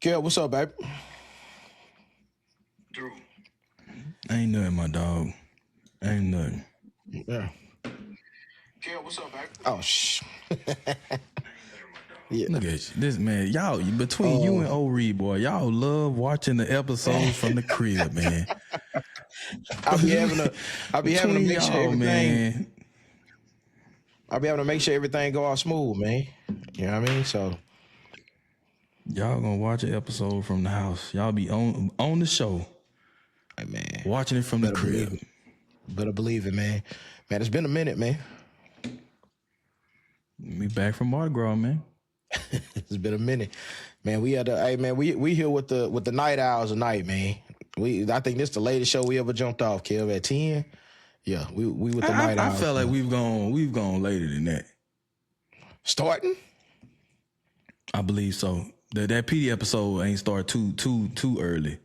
Kel, what's up, babe? Drew. Ain't nothing, my dog. Ain't nothing. Yeah. Kel, what's up, babe? Oh, yeah. Look at you. This man, y'all, between you and O-Reed, boy, y'all love watching the episodes from the crib, man. I be having to Between make sure y'all, everything. man. I be having to make sure everything go all smooth, man. You know what I mean? So Y'all gonna watch an episode from the house. Y'all be on the show, hey, man, watching it from the crib. Better believe it, man. Man, it's been a minute, man. We back from Mardi Gras, man. It's been a minute, man. We had we here with the night owls tonight, man. I think this the latest show we ever jumped off, Kev, at 10. Yeah, we with the night owls. I felt like we've gone later than that. Starting? I believe so. That PD episode ain't start too early.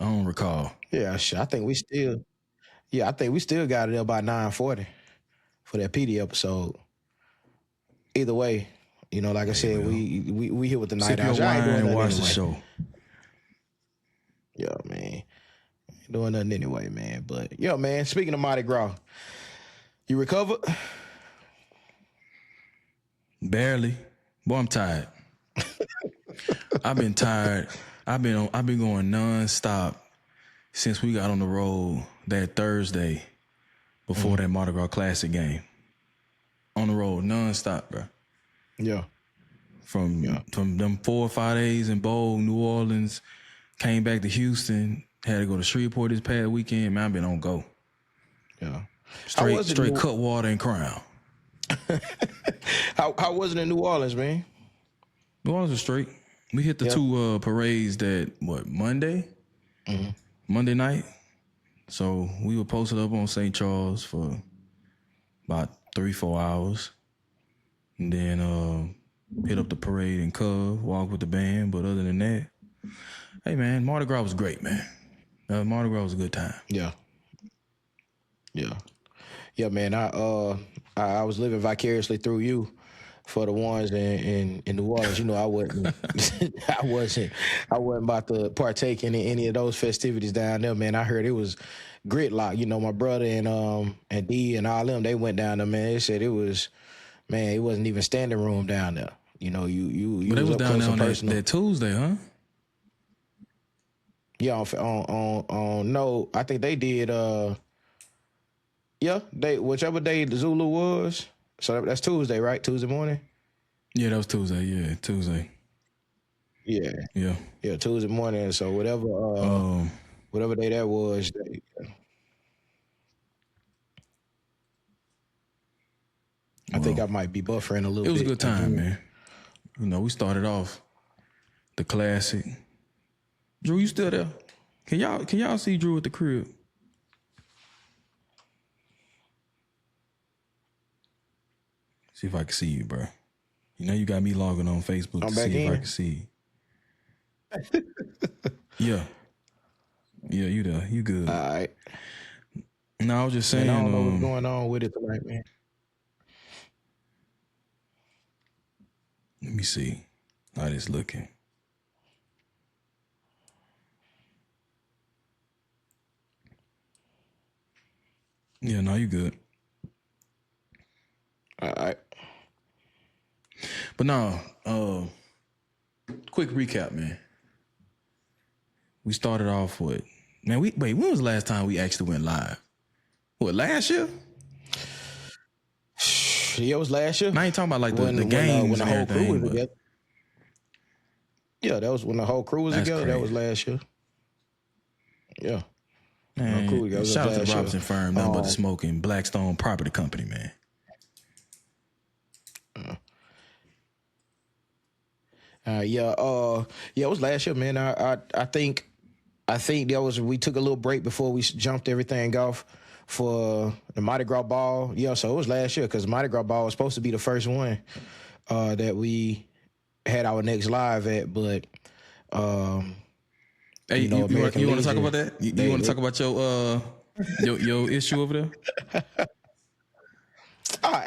I don't recall. Yeah, sure. I think we still got it up by 9:40 for that PD episode. Either way, like I said, we here with the night owls. Sip your wine and watch the show. Yeah, man. Ain't doing nothing anyway, man. But yeah, man, speaking of Mardi Gras, you recovered? Barely. Boy, I'm tired. I've been tired. I've been going nonstop since we got on the road that Thursday before that Mardi Gras Classic game. On the road nonstop, bro. Yeah. From them 4 or 5 days in Bowl, New Orleans, came back to Houston, had to go to Shreveport this past weekend. Man, I've been on go. Yeah. Straight cut water and Crown. How was it in New Orleans, man? New Orleans was straight. We hit the two parades Monday? Mm-hmm. Monday night. So we were posted up on St. Charles for about 3-4 hours. And then hit up the parade in Cove, walk with the band. But other than that, hey, man, Mardi Gras was great, man. Mardi Gras was a good time. Yeah. Yeah. Yeah, man, I was living vicariously through you for the ones in New Orleans. I wasn't I wasn't about to partake in any of those festivities down there, man. I heard it was gridlock. My brother and D and all them, they went down there, man. They said it wasn't even standing room down there. But it was down there on that Tuesday, huh? Yeah, on no, I think they did whichever day the Zulu was. So that's Tuesday, right? Tuesday morning? Yeah, that was Tuesday. Yeah, Tuesday. Yeah. Yeah. Yeah, Tuesday morning. So whatever day that was. I think I might be buffering a little bit. It was a good time, man. We started off the classic. Drew, you still there? Can y'all see Drew at the crib? See if I can see you, bro. You got me logging on Facebook to see if I can see you. Yeah. Yeah, you there. You good. All right. No, I was just saying. Man, I don't know what's going on with it tonight, man. Let me see how this looking. Yeah, no, you good. All right. But no, quick recap, man. We started off with, man, when was the last time we actually went live? What, last year? Yeah, it was last year. I ain't talking about like the games when the whole crew was but... together. Yeah, that was when the whole crew was together. Crazy. That was last year. Yeah. Man, shout out to the Robinson Firm, nothing but the smoking Blackstone Property Company, man. It was last year, man. I think we took a little break before we jumped everything off for the Mardi Gras ball. Yeah, so it was last year because Mardi Gras ball was supposed to be the first one that we had our next live at, but hey, you want to talk about that? You want to talk about your issue over there?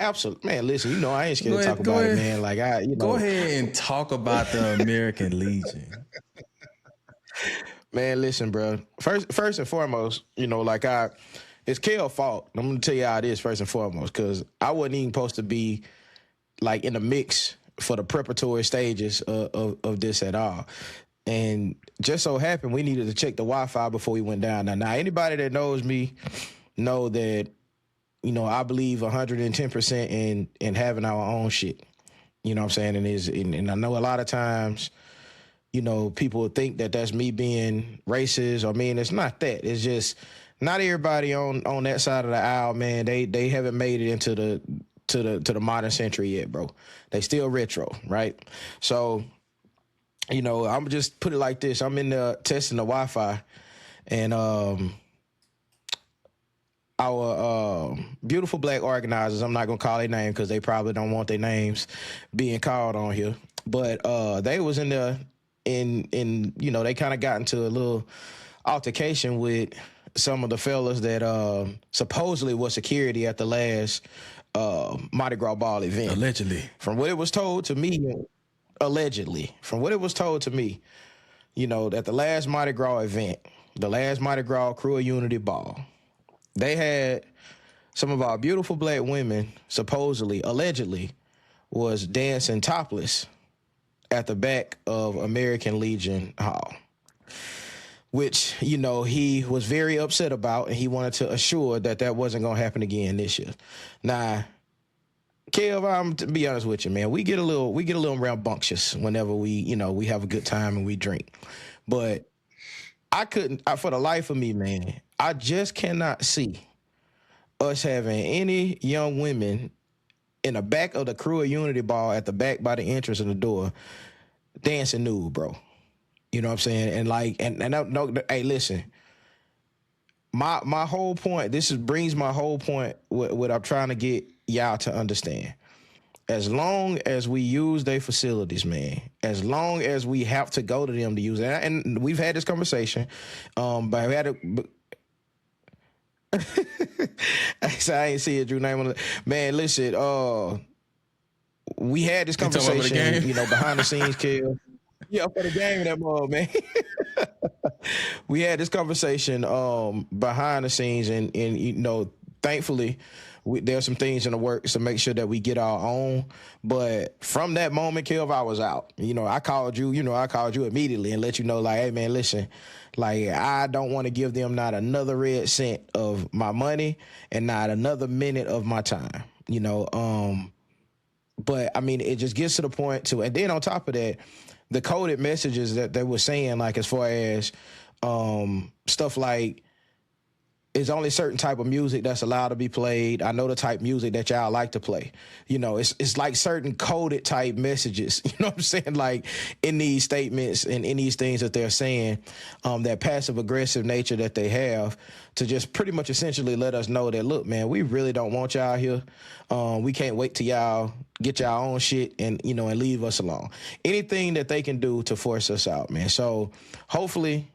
absolutely, man. Listen, you know I ain't scared Go to talk ahead, go about it, ahead. man. Like Go ahead and talk about the American Legion. man. Listen, bro. First and foremost, like it's Kel's fault. I'm gonna tell you how it is first and foremost, because I wasn't even supposed to be like in the mix for the preparatory stages of this at all. And just so happened we needed to check the Wi-Fi before we went down. Now anybody that knows me know that, I believe 110% in having our own shit. You know what I'm saying? And I know a lot of times, people think that that's me being racist or mean. It's not that. It's just not everybody on that side of the aisle, man. They haven't made it into the modern century yet, bro. They still retro, right? So, I'm just put it like this. I'm in the testing the Wi-Fi, and our beautiful black organizers, I'm not gonna call their name because they probably don't want their names being called on here, but they was in the in they kind of got into a little altercation with some of the fellas that supposedly was security at the last Mardi Gras ball event. Allegedly. From what it was told to me, at the last Mardi Gras event, the last Mardi Gras Crew of Unity ball, they had some of our beautiful black women, supposedly, allegedly, was dancing topless at the back of American Legion Hall, which, he was very upset about, and he wanted to assure that wasn't going to happen again this year. Now, Kev, I'm to be honest with you, man, we get a little rambunctious whenever we have a good time and we drink. But for the life of me, man, I just cannot see us having any young women in the back of the Crew of Unity ball at the back by the entrance of the door dancing nude, bro. You know what I'm saying? And like, and no, hey, listen. My whole point. Brings my whole point. What I'm trying to get y'all to understand. As long as we use their facilities, man. As long as we have to go to them to use it, and we've had this conversation. But we had a. So I ain't see it, Drew name on it. Man, listen. We had this conversation. Behind the scenes, Kel. Yeah, for the game that man. We had this conversation behind the scenes, and thankfully, there's some things in the works to make sure that we get our own. But from that moment, Kelv, I was out. I called you. I called you immediately and let you know, like, hey, man, listen, like, I don't want to give them not another red cent of my money and not another minute of my time. But I mean, it just gets to the point too. And then on top of that, the coded messages that they were saying, like, as far as stuff like, it's only certain type of music that's allowed to be played. I know the type of music that y'all like to play. It's like certain coded type messages, you know what I'm saying? Like in these statements and in these things that they're saying, that passive aggressive nature that they have to just pretty much essentially let us know that, look, man, we really don't want y'all here. We can't wait till y'all get y'all own shit and leave us alone. Anything that they can do to force us out, man. So hopefully,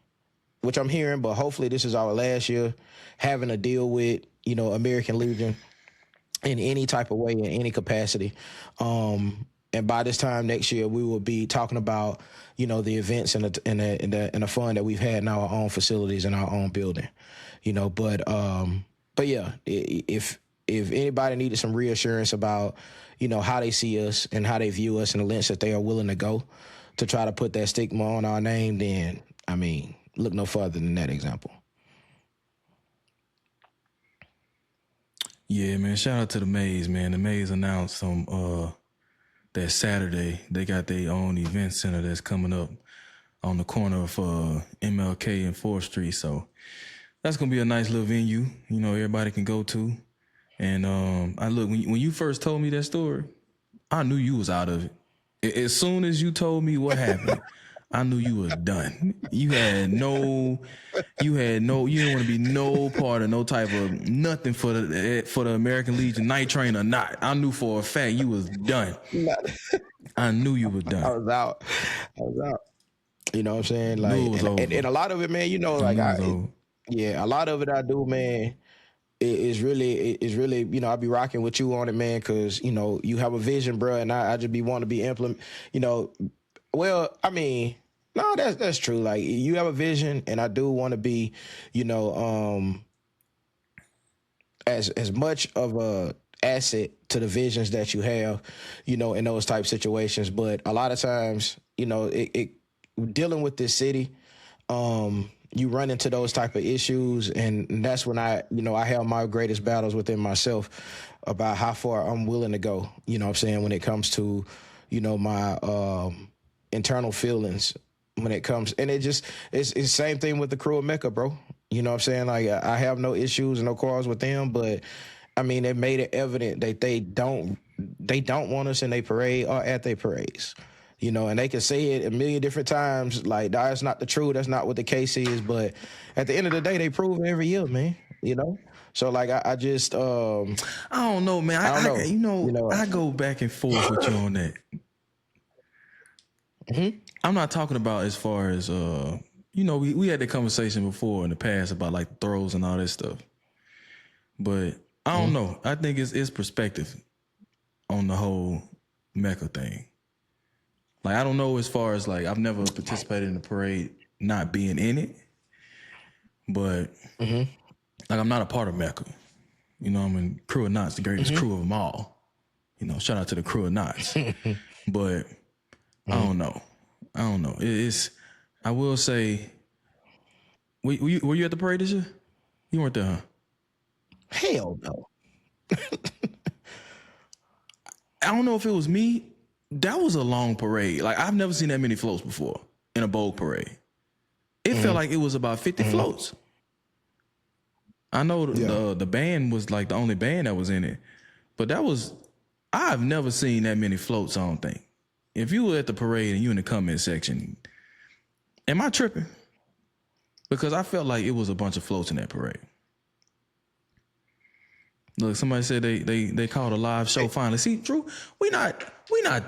which I'm hearing, but hopefully this is our last year having to deal with, American Legion in any type of way, in any capacity. And by this time next year, we will be talking about, the events and the fun that we've had in our own facilities and our own building, But yeah, if anybody needed some reassurance about, how they see us and how they view us and the lengths that they are willing to go to try to put that stigma on our name, then, I mean, look no further than that example. Yeah, man. Shout out to the Maze, man. The Maze announced that Saturday they got their own event center that's coming up on the corner of MLK and 4th Street. So that's gonna be a nice little venue, everybody can go to. And when you first told me that story, I knew you was out of it. As soon as you told me what happened, I knew you was done. You didn't want to be no part of no type of nothing for the American Legion, Night Train or not. I knew for a fact you was done. I knew you was done. I was out. You know what I'm saying? Like, and a lot of it, man, a lot of it I do, man. is really, you know, I'll be rocking with you on it, man, because, you know, you have a vision, bro, and I just be wanting to be implement, you know, well, I mean, no, that's true. Like, you have a vision, and I do want to be, you know, as much of a asset to the visions that you have, you know, in those type situations. But a lot of times, you know, it dealing with this city, you run into those type of issues, and that's when I have my greatest battles within myself about how far I'm willing to go. You know what I'm saying, when it comes to, you know, my internal feelings when it comes, and it's the same thing with the crew of Mecca, bro. You know what I'm saying? Like, I have no issues and no quarrels with them, but I mean, it made it evident that they don't want us in their parade or at their parades. You know, and they can say it a million different times, like, that's not the truth, that's not what the case is, but at the end of the day, they prove it every year, man, you know? So, like, I just... I don't know, man. I go back and forth with you on that. Mm-hmm. I'm not talking about as far as, you know, we had that conversation before in the past about, like, throws and all that stuff. But I don't know. I think it's perspective on the whole Mecca thing. Like, I don't know as far as, like, I've never participated in the parade not being in it, but like, I'm not a part of Mecca. You know, I mean, Crew of Knots, the greatest crew of them all. You know, shout out to the Crew of Knots. But I don't know. I will say, were you at the parade this year? You weren't there, huh? Hell no. I don't know if it was me. That was a long parade. Like, I've never seen that many floats before in a Vogue parade. It felt like it was about 50 floats. I know the band was like the only band that was in it, but I've never seen that many floats, I don't think. If you were at the parade and you in the comment section, am I tripping? Because I felt like it was a bunch of floats in that parade. Look, somebody said they called a live show finally. See, Drew, we not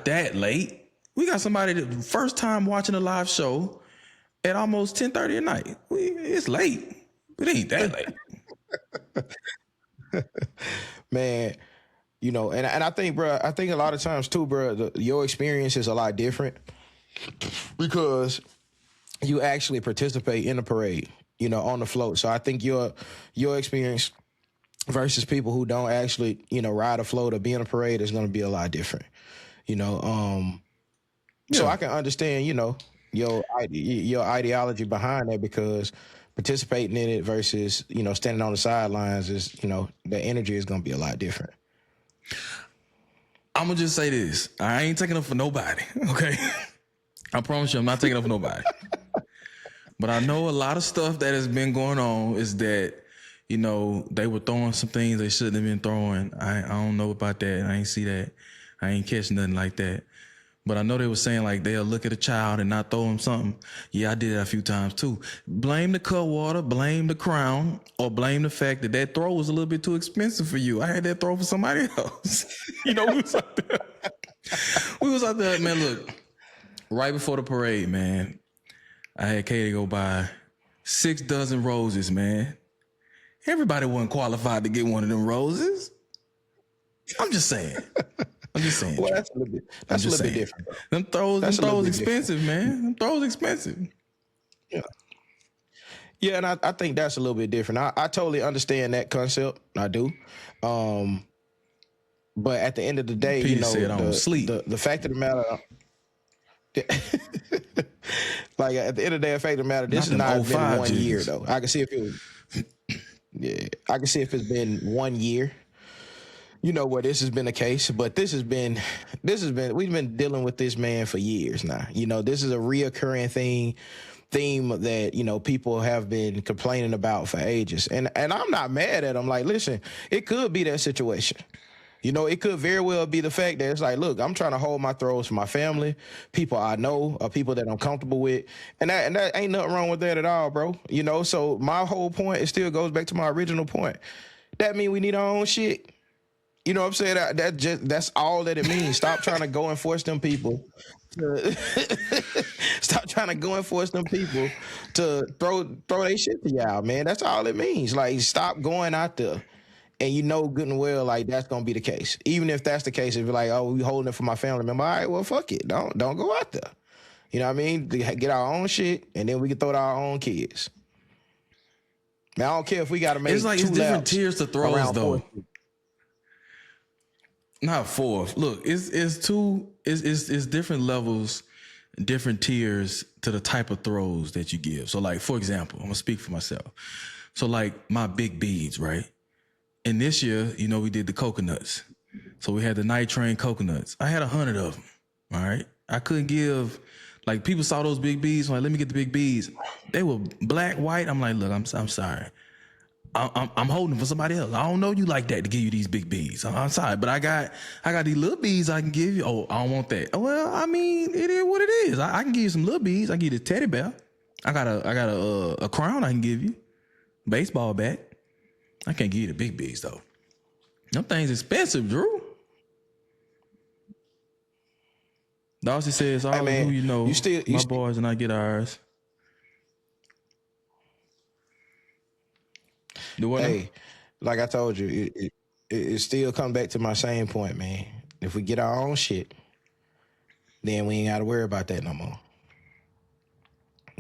that late. We got somebody that first time watching a live show at almost 10:30 at night. It's late. It ain't that late. Man, you know, and I think, bro, a lot of times too, bro, your experience is a lot different because you actually participate in the parade, you know, on the float. So I think your experience versus people who don't actually, you know, ride a float or be in a parade is going to be a lot different, you know. So I can understand, you know, your ideology behind that, because participating in it versus, you know, standing on the sidelines is, you know, the energy is going to be a lot different. I'm going to just say this. I ain't taking up for nobody, okay? I promise you I'm not taking up for nobody. But I know a lot of stuff that has been going on is that, you know, they were throwing some things they shouldn't have been throwing. I don't know about that. I ain't see that. I ain't catch nothing like that. But I know they were saying, like, they'll look at a child and not throw him something. Yeah, I did that a few times too. Blame the Cutwater, blame the Crown, or blame the fact that throw was a little bit too expensive for you. I had that throw for somebody else. You know, we was out there. Man, look, right before the parade, man, I had Katie go buy 6 dozen roses, man. Everybody wasn't qualified to get one of them roses. I'm just saying. Well, that's a little bit different. Bro. Them throws expensive, man. Them throws expensive. Yeah. Yeah, and I think that's a little bit different. I totally understand that concept. I do. But at the end of the day, Peter you know, said I don't sleep. The fact of the matter, like, at the end of the day, the fact of the matter, this has not been 1 year though. I can see if it was. Yeah, I can see if it's been 1 year, you know, where this has been the case, but we've been dealing with this man for years now. You know, this is a reoccurring theme that, you know, people have been complaining about for ages. And I'm not mad at them. Like, listen, it could be that situation. You know, it could very well be the fact that it's like, look, I'm trying to hold my throws for my family, people I know, or people that I'm comfortable with. And that ain't nothing wrong with that at all, bro. You know, so my whole point, it still goes back to my original point. That means we need our own shit. You know what I'm saying? That's all that it means. Stop trying to go and force them people to throw their shit to y'all, man. That's all it means. Like, stop going out there and you know good and well like that's gonna be the case. Even if that's the case, if you're like, oh, we holding it for my family member, all right, well, fuck it, don't go out there. You know what I mean? Get our own shit, and then we can throw it to our own kids. Man, I don't care if we got to make It's like two it's different laps tiers to throws around though. 4th. Not fourth. Look, it's different levels, different tiers to the type of throws that you give. So like, for example, I'm gonna speak for myself. So like my big beads, right? And this year, you know, we did the coconuts. So we had the Night Train coconuts. I had 100 of them. All right. I couldn't give, like people saw those big beads. I'm like, let me get the big beads. They were black, white. I'm like, look, I'm sorry. I'm holding them for somebody else. I don't know you like that to give you these big beads. I'm sorry, but I got these little beads I can give you. Oh, I don't want that. Well, I mean, it is what it is. I can give you some little beads. I can give you the teddy bear. I got a crown I can give you. Baseball bat. I can't give you the big beads though. Them things expensive, Drew. Darcy says, all man, who you know, my boys and I get ours. Hey, like I told you, it still come back to my same point, man. If we get our own shit, then we ain't got to worry about that no more.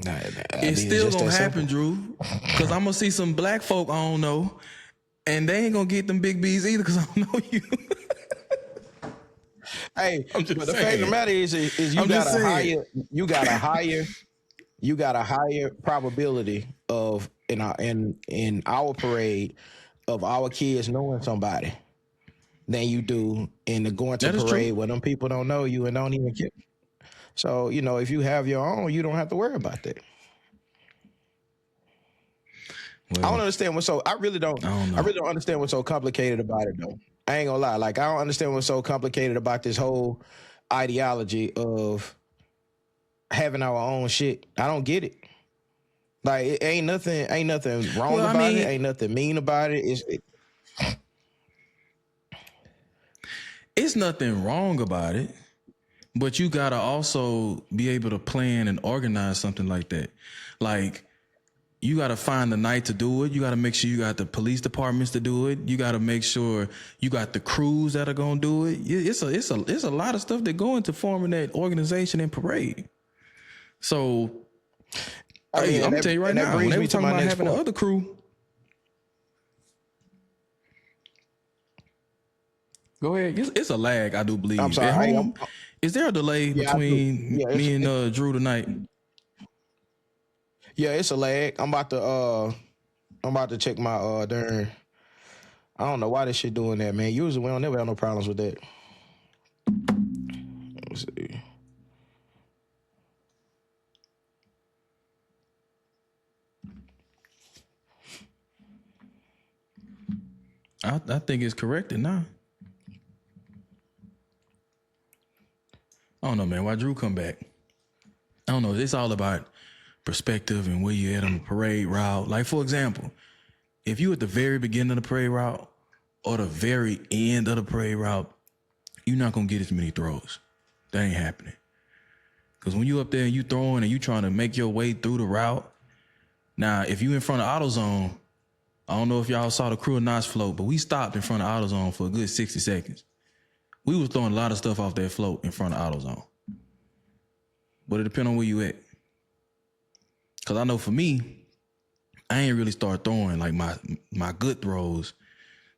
It's still gonna happen, Drew, because I'm gonna see some black folk I don't know, and they ain't gonna get them big B's either because I don't know you. Hey, but the fact of the matter is you got a higher probability of in our parade of our kids knowing somebody than you do in the going to parade where them people don't know you and don't even care. So, you know, if you have your own, you don't have to worry about that. Well, I don't understand I really don't understand what's so complicated about it though. I ain't gonna lie. Like, I don't understand what's so complicated about this whole ideology of having our own shit. I don't get it. Like, it ain't nothing wrong about it. Ain't nothing mean about it. It's nothing wrong about it, but you gotta also be able to plan and organize something like that. Like, you got to find the night to do it. You got to make sure you got the police departments to do it. You got to make sure you got the crews that are going to do it. It's a lot of stuff that go into forming that organization and parade. So, I'm going to tell you right now, when they were talking about having the other crew. Go ahead. It's a lag, I do believe. I'm sorry. At home, is there a delay between me and Drew tonight? Yeah, it's a lag. I'm about to check my I don't know why this shit doing that, man. Usually we don't never have no problems with that. Let me see. I think it's corrected now. I don't know, man. Why Drew come back? I don't know. It's all about perspective and where you at on the parade route. Like, for example, if you at the very beginning of the parade route or the very end of the parade route, you're not going to get as many throws. That ain't happening. Because when you up there and you throwing and you trying to make your way through the route, now, if you in front of AutoZone, I don't know if y'all saw the crew of Knots float, but we stopped in front of AutoZone for a good 60 seconds. We was throwing a lot of stuff off that float in front of AutoZone. But it depends on where you at. Because I know for me, I ain't really start throwing like my good throws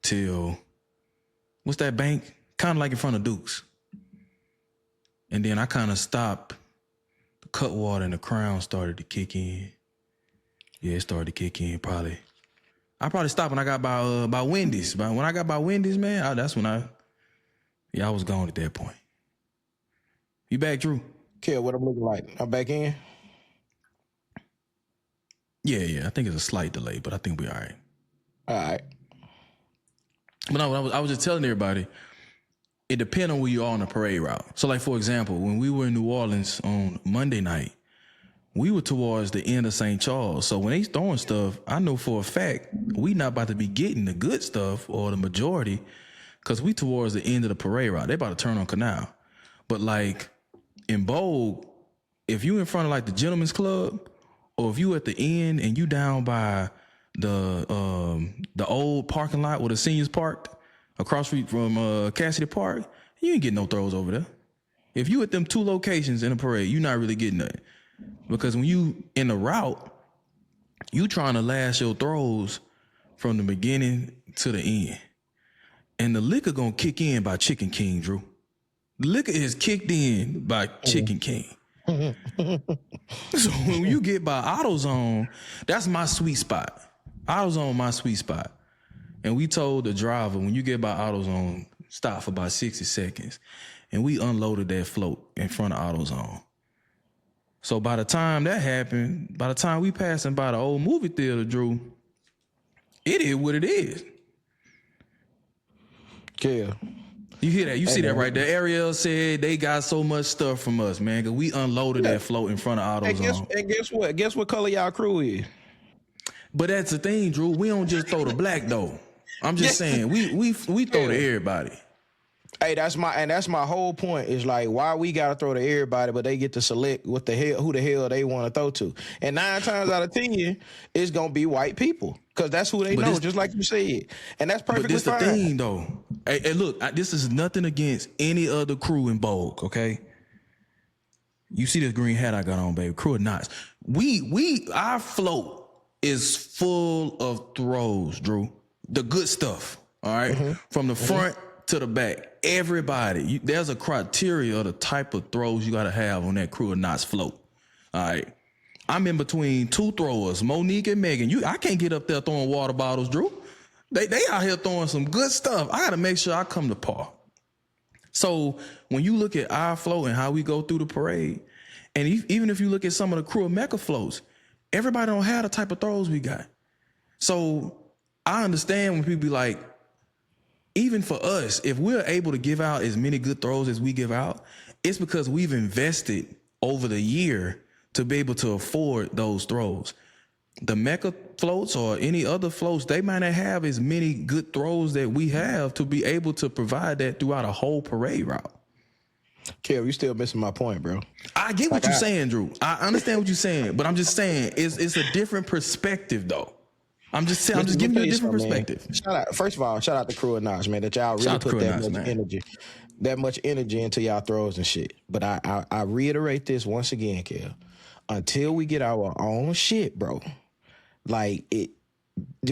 till, what's that bank? Kind of like in front of Duke's. And then I kind of stopped. The Cutwater and the Crown started to kick in. Yeah, it started to kick in probably. I probably stopped when I got by Wendy's. But when I got by Wendy's, man, that's when I was gone at that point. You back, Drew? Care what I'm looking like. I'm back in. Yeah. I think it's a slight delay, but I think we're all right. All right. But no, I was just telling everybody, it depends on where you are on the parade route. So, like, for example, when we were in New Orleans on Monday night, we were towards the end of St. Charles. So when they throwing stuff, I know for a fact we not about to be getting the good stuff or the majority because we towards the end of the parade route. They about to turn on Canal. But, like, in Bold, if you in front of, like, the Gentleman's Club, or if you at the end and you down by the old parking lot where the seniors parked across street from Cassidy Park, you ain't getting no throws over there. If you at them two locations in a parade, you're not really getting nothing. Because when you in the route, you trying to last your throws from the beginning to the end. And the liquor gonna kick in by Chicken King, Drew. The liquor is kicked in by Chicken King. So when you get by AutoZone, that's my sweet spot. AutoZone, my sweet spot. And we told the driver, when you get by AutoZone, stop for about 60 seconds. And we unloaded that float in front of AutoZone. So by the time that happened, by the time we passing by the old movie theater, Drew, it is what it is. Yeah. You hear that? You see that right there? Ariel said they got so much stuff from us, man, because we unloaded that float in front of AutoZone. And guess what? Guess what color y'all crew is? But that's the thing, Drew. We don't just throw the black though. I'm just saying we throw to everybody. Hey, that's my whole point. Is like why we gotta throw to everybody, but they get to select who the hell they want to throw to. And 9 times out of 10, it's gonna be white people because that's who they know, just like you said. And that's perfectly fine. But this the thing though. Hey, look, this is nothing against any other crew in Bogue, okay? You see this green hat I got on, baby. Crew of Knots. Our float is full of throws, Drew. The good stuff, all right? From the front to the back. Everybody, there's a criteria of the type of throws you got to have on that Crew of Knots float. All right. I'm in between 2 throwers, Monique and Megan. I can't get up there throwing water bottles, Drew. They out here throwing some good stuff. I got to make sure I come to par. So when you look at our float and how we go through the parade, and even if you look at some of the Crew of Mecca floats, everybody don't have the type of throws we got. So I understand when people be like, even for us, if we're able to give out as many good throws as we give out, it's because we've invested over the year to be able to afford those throws. The Mecca floats or any other floats, they might not have as many good throws that we have to be able to provide that throughout a whole parade route. Kev, you still missing my point, bro. I get what you're saying, Drew. I understand what you're saying, but I'm just saying it's a different perspective, though. I'm just giving you a different perspective. First of all, shout out to Crew of Knots, man, that y'all really put that much energy into y'all throws and shit. But I reiterate this once again, Kev. Until we get our own shit, bro, like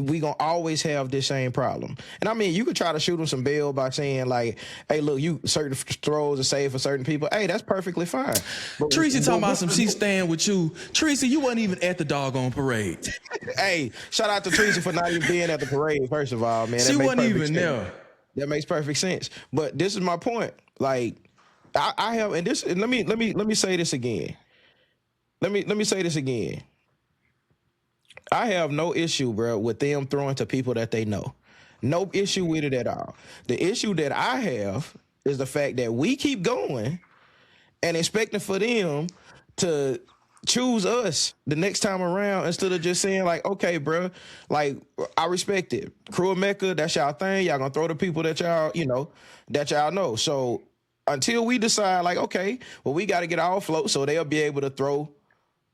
we gonna always have this same problem. And I mean, you could try to shoot them some bail by saying like, hey, look, you certain throws are safe for certain people. Hey, that's perfectly fine. But Tracy talking about she's staying with you. Tracy, you wasn't even at the doggone parade. Hey, shout out to Tracy for not even being at the parade, first of all, man. She wasn't even there. That makes perfect sense. But this is my point. Like, I have, and this, and let me say this again. Let me say this again. I have no issue, bro, with them throwing to people that they know. No issue with it at all. The issue that I have is the fact that we keep going and expecting for them to choose us the next time around instead of just saying like, okay, bro, like I respect it. Crew of Mecca, that's y'all thing. Y'all gonna throw to people that y'all know. So until we decide like, okay, well, we got to get our float so they'll be able to throw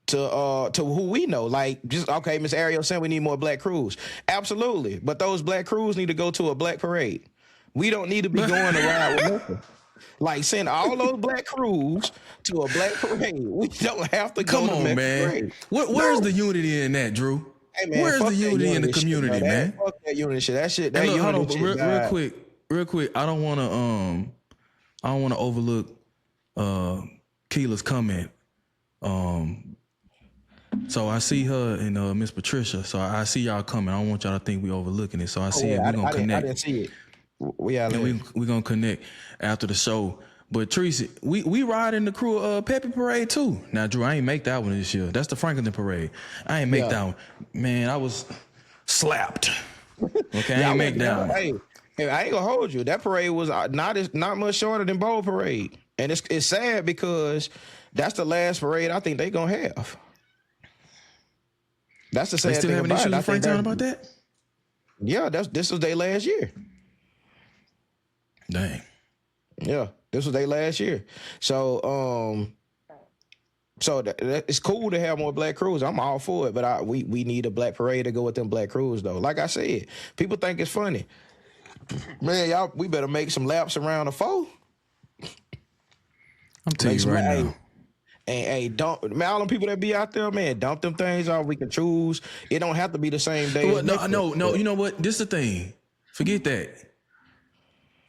to who we know, like just okay, Miss Ariel saying we need more black crews. Absolutely, but those black crews need to go to a black parade. We don't need to be going around with nothing. Like send all those black crews to a black parade. We don't have to go to man. Parade. Where's the unity in that, Drew? Hey, man, where's the unity in the community, shit, man? Fuck that unity shit. That shit. That look, unity hold on, shit. Real quick. I don't want to overlook Keela's comment. So I see her and Miss Patricia. So I see y'all coming. I don't want y'all to think we overlooking it. So I see it. We're gonna connect. I didn't see it. We're gonna connect after the show. But Tracy, we ride in the Crew Peppy Parade too. Now, Drew, I ain't make that one this year. That's the Franklin Parade. I ain't make that one. Man, I was slapped. Okay, I ain't make that one. Hey, I ain't gonna hold you. That parade was not much shorter than Bowl Parade, and it's sad because that's the last parade I think they gonna have. That's the sad they still thing having about issues it. in Franktown about that? Yeah, this was their last year. Dang. Yeah, this was their last year. So So it's cool to have more black crews. I'm all for it, but we need a black parade to go with them black crews though. Like I said, people think it's funny. Man, y'all, we better make some laps around the foe. I'm telling you right now. Hey, don't, man, all them people that be out there, man, dump them things off. We can choose. It don't have to be the same day. Well, no. You know what? This is the thing. Forget that.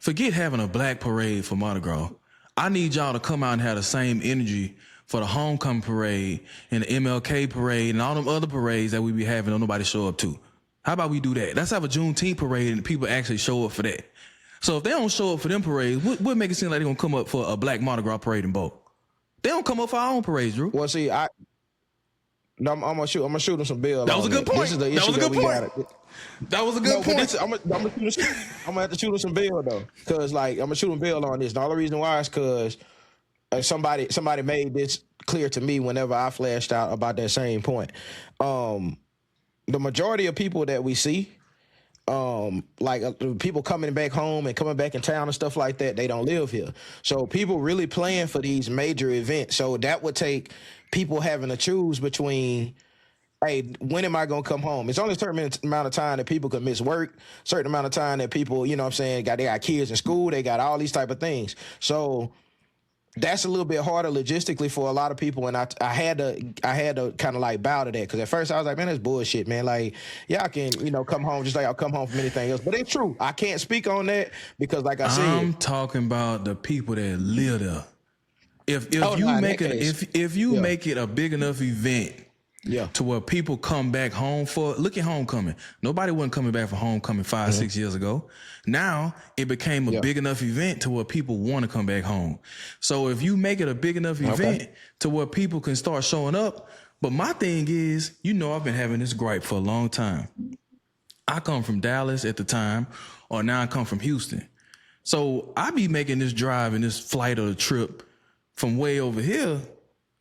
Forget having a black parade for Mardi Gras. I need y'all to come out and have the same energy for the homecoming parade and the MLK parade and all them other parades that we be having and nobody show up to. How about we do that? Let's have a Juneteenth parade and people actually show up for that. So if they don't show up for them parades, what make it seem like they're going to come up for a black Mardi Gras parade in Bo? They don't come up for our own parades, Drew. Well, see, I'm gonna shoot them some bill. That was a good point. This is the issue that we got. That was a good point. I'm gonna have to shoot them some bill though, because like I'm gonna shoot them bill on this. And all the reason why is because somebody made this clear to me whenever I flashed out about that same point. The majority of people that we see, people coming back home and coming back in town and stuff like that, they don't live here. So people really plan for these major events. So that would take people having to choose between, hey, when am I going to come home? It's only a certain amount of time that people can miss work, certain amount of time that people, you know what I'm saying, they got kids in school, they got all these type of things. So that's a little bit harder logistically for a lot of people, and I had to kind of like bow to that, because at first I was like, man, that's bullshit, man. Like, y'all can, come home just like I'll come home from anything else. But it's true. I can't speak on that because, like I said, I'm talking about the people that live there. If you make it a big enough event, to where people come back home for, look at homecoming. Nobody wasn't coming back for homecoming 5-6 years ago. Now it became a big enough event to where people want to come back home. So if you make it a big enough event to where people can start showing up. But my thing is, I've been having this gripe for a long time. I come from Dallas at the time, or now I come from Houston. So I be making this drive and this flight or trip from way over here.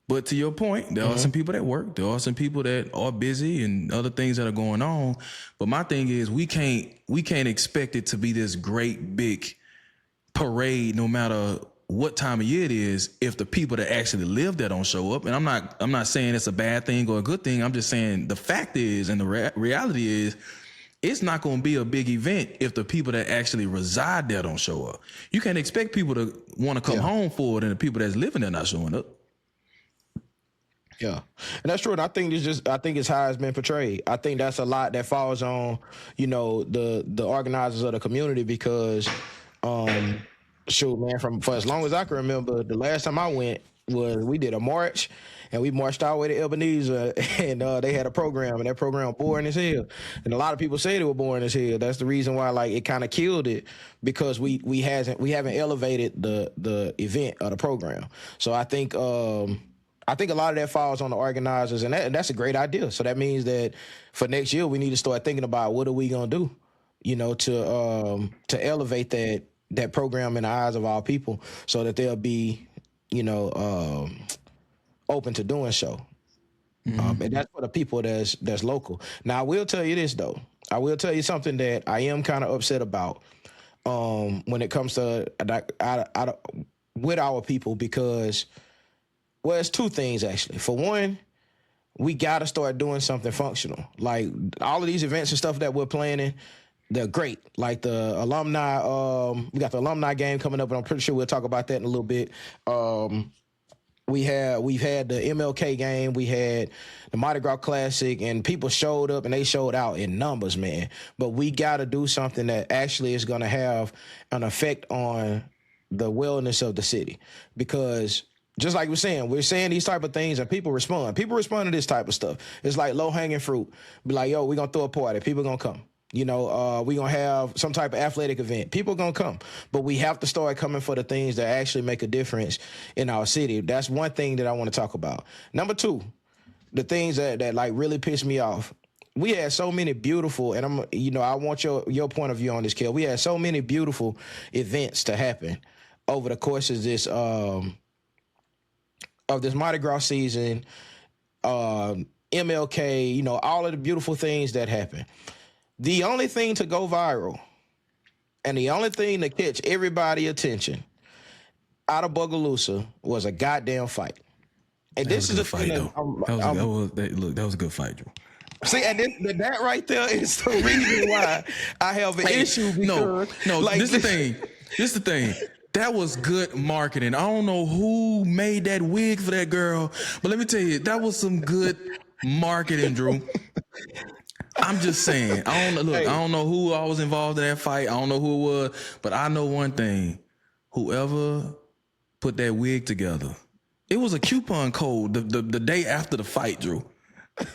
But to your point, there are some people that work. There are some people that are busy and other things that are going on. But my thing is, we can't expect it to be this great big parade, no matter what time of year it is, if the people that actually live there don't show up. And I'm not saying it's a bad thing or a good thing. I'm just saying the fact is, and the reality is, it's not going to be a big event if the people that actually reside there don't show up. You can't expect people to want to come home for it, and the people that's living there not showing up. Yeah, and that's true. And I think it's how it's been portrayed. I think that's a lot that falls on, the organizers of the community, because, shoot, man, for as long as I can remember, the last time I went was we did a march, and we marched all the way to Ebenezer, and they had a program, and that program was boring as hell. And a lot of people say they were boring as hell. That's the reason why, like, it kind of killed it, because we haven't elevated the event or the program. So I think a lot of that falls on the organizers, and that's a great idea. So that means that for next year, we need to start thinking about what are we gonna do, to elevate that program in the eyes of our people, so that they'll be, open to doing so. And that's for the people that's local. Now, I will tell you this though. I will tell you something that I am kind of upset about when it comes to with our people, because. Well, it's two things, actually. For one, we got to start doing something functional. Like, all of these events and stuff that we're planning, they're great. Like the alumni, we got the alumni game coming up, and I'm pretty sure we'll talk about that in a little bit. We've had the MLK game, we had the Mardi Gras Classic, and people showed up and they showed out in numbers, man. But we got to do something that actually is going to have an effect on the wellness of the city, because just like we're saying these type of things and people respond. People respond to this type of stuff. It's like low-hanging fruit. Be like, yo, we're going to throw a party. People going to come. We're going to have some type of athletic event. People going to come. But we have to start coming for the things that actually make a difference in our city. That's one thing that I want to talk about. Number two, the things that like really piss me off. We had so many beautiful, and I want your point of view on this, Kel. We had so many beautiful events to happen over the course of this Mardi Gras season, MLK, all of the beautiful things that happen. The only thing to go viral and the only thing to catch everybody's attention out of Bogalusa was a goddamn fight. And That was this a is good the fight, thing though. That was a good fight, Drew. see, and that right there is the reason why I have an issue because no. like This is the thing. This is the thing. That was good marketing. I don't know who made that wig for that girl, but let me tell you, that was some good marketing, Drew. I'm just saying. I don't know who I was involved in that fight. I don't know who it was, but I know one thing. Whoever put that wig together, it was a coupon code the day after the fight, Drew.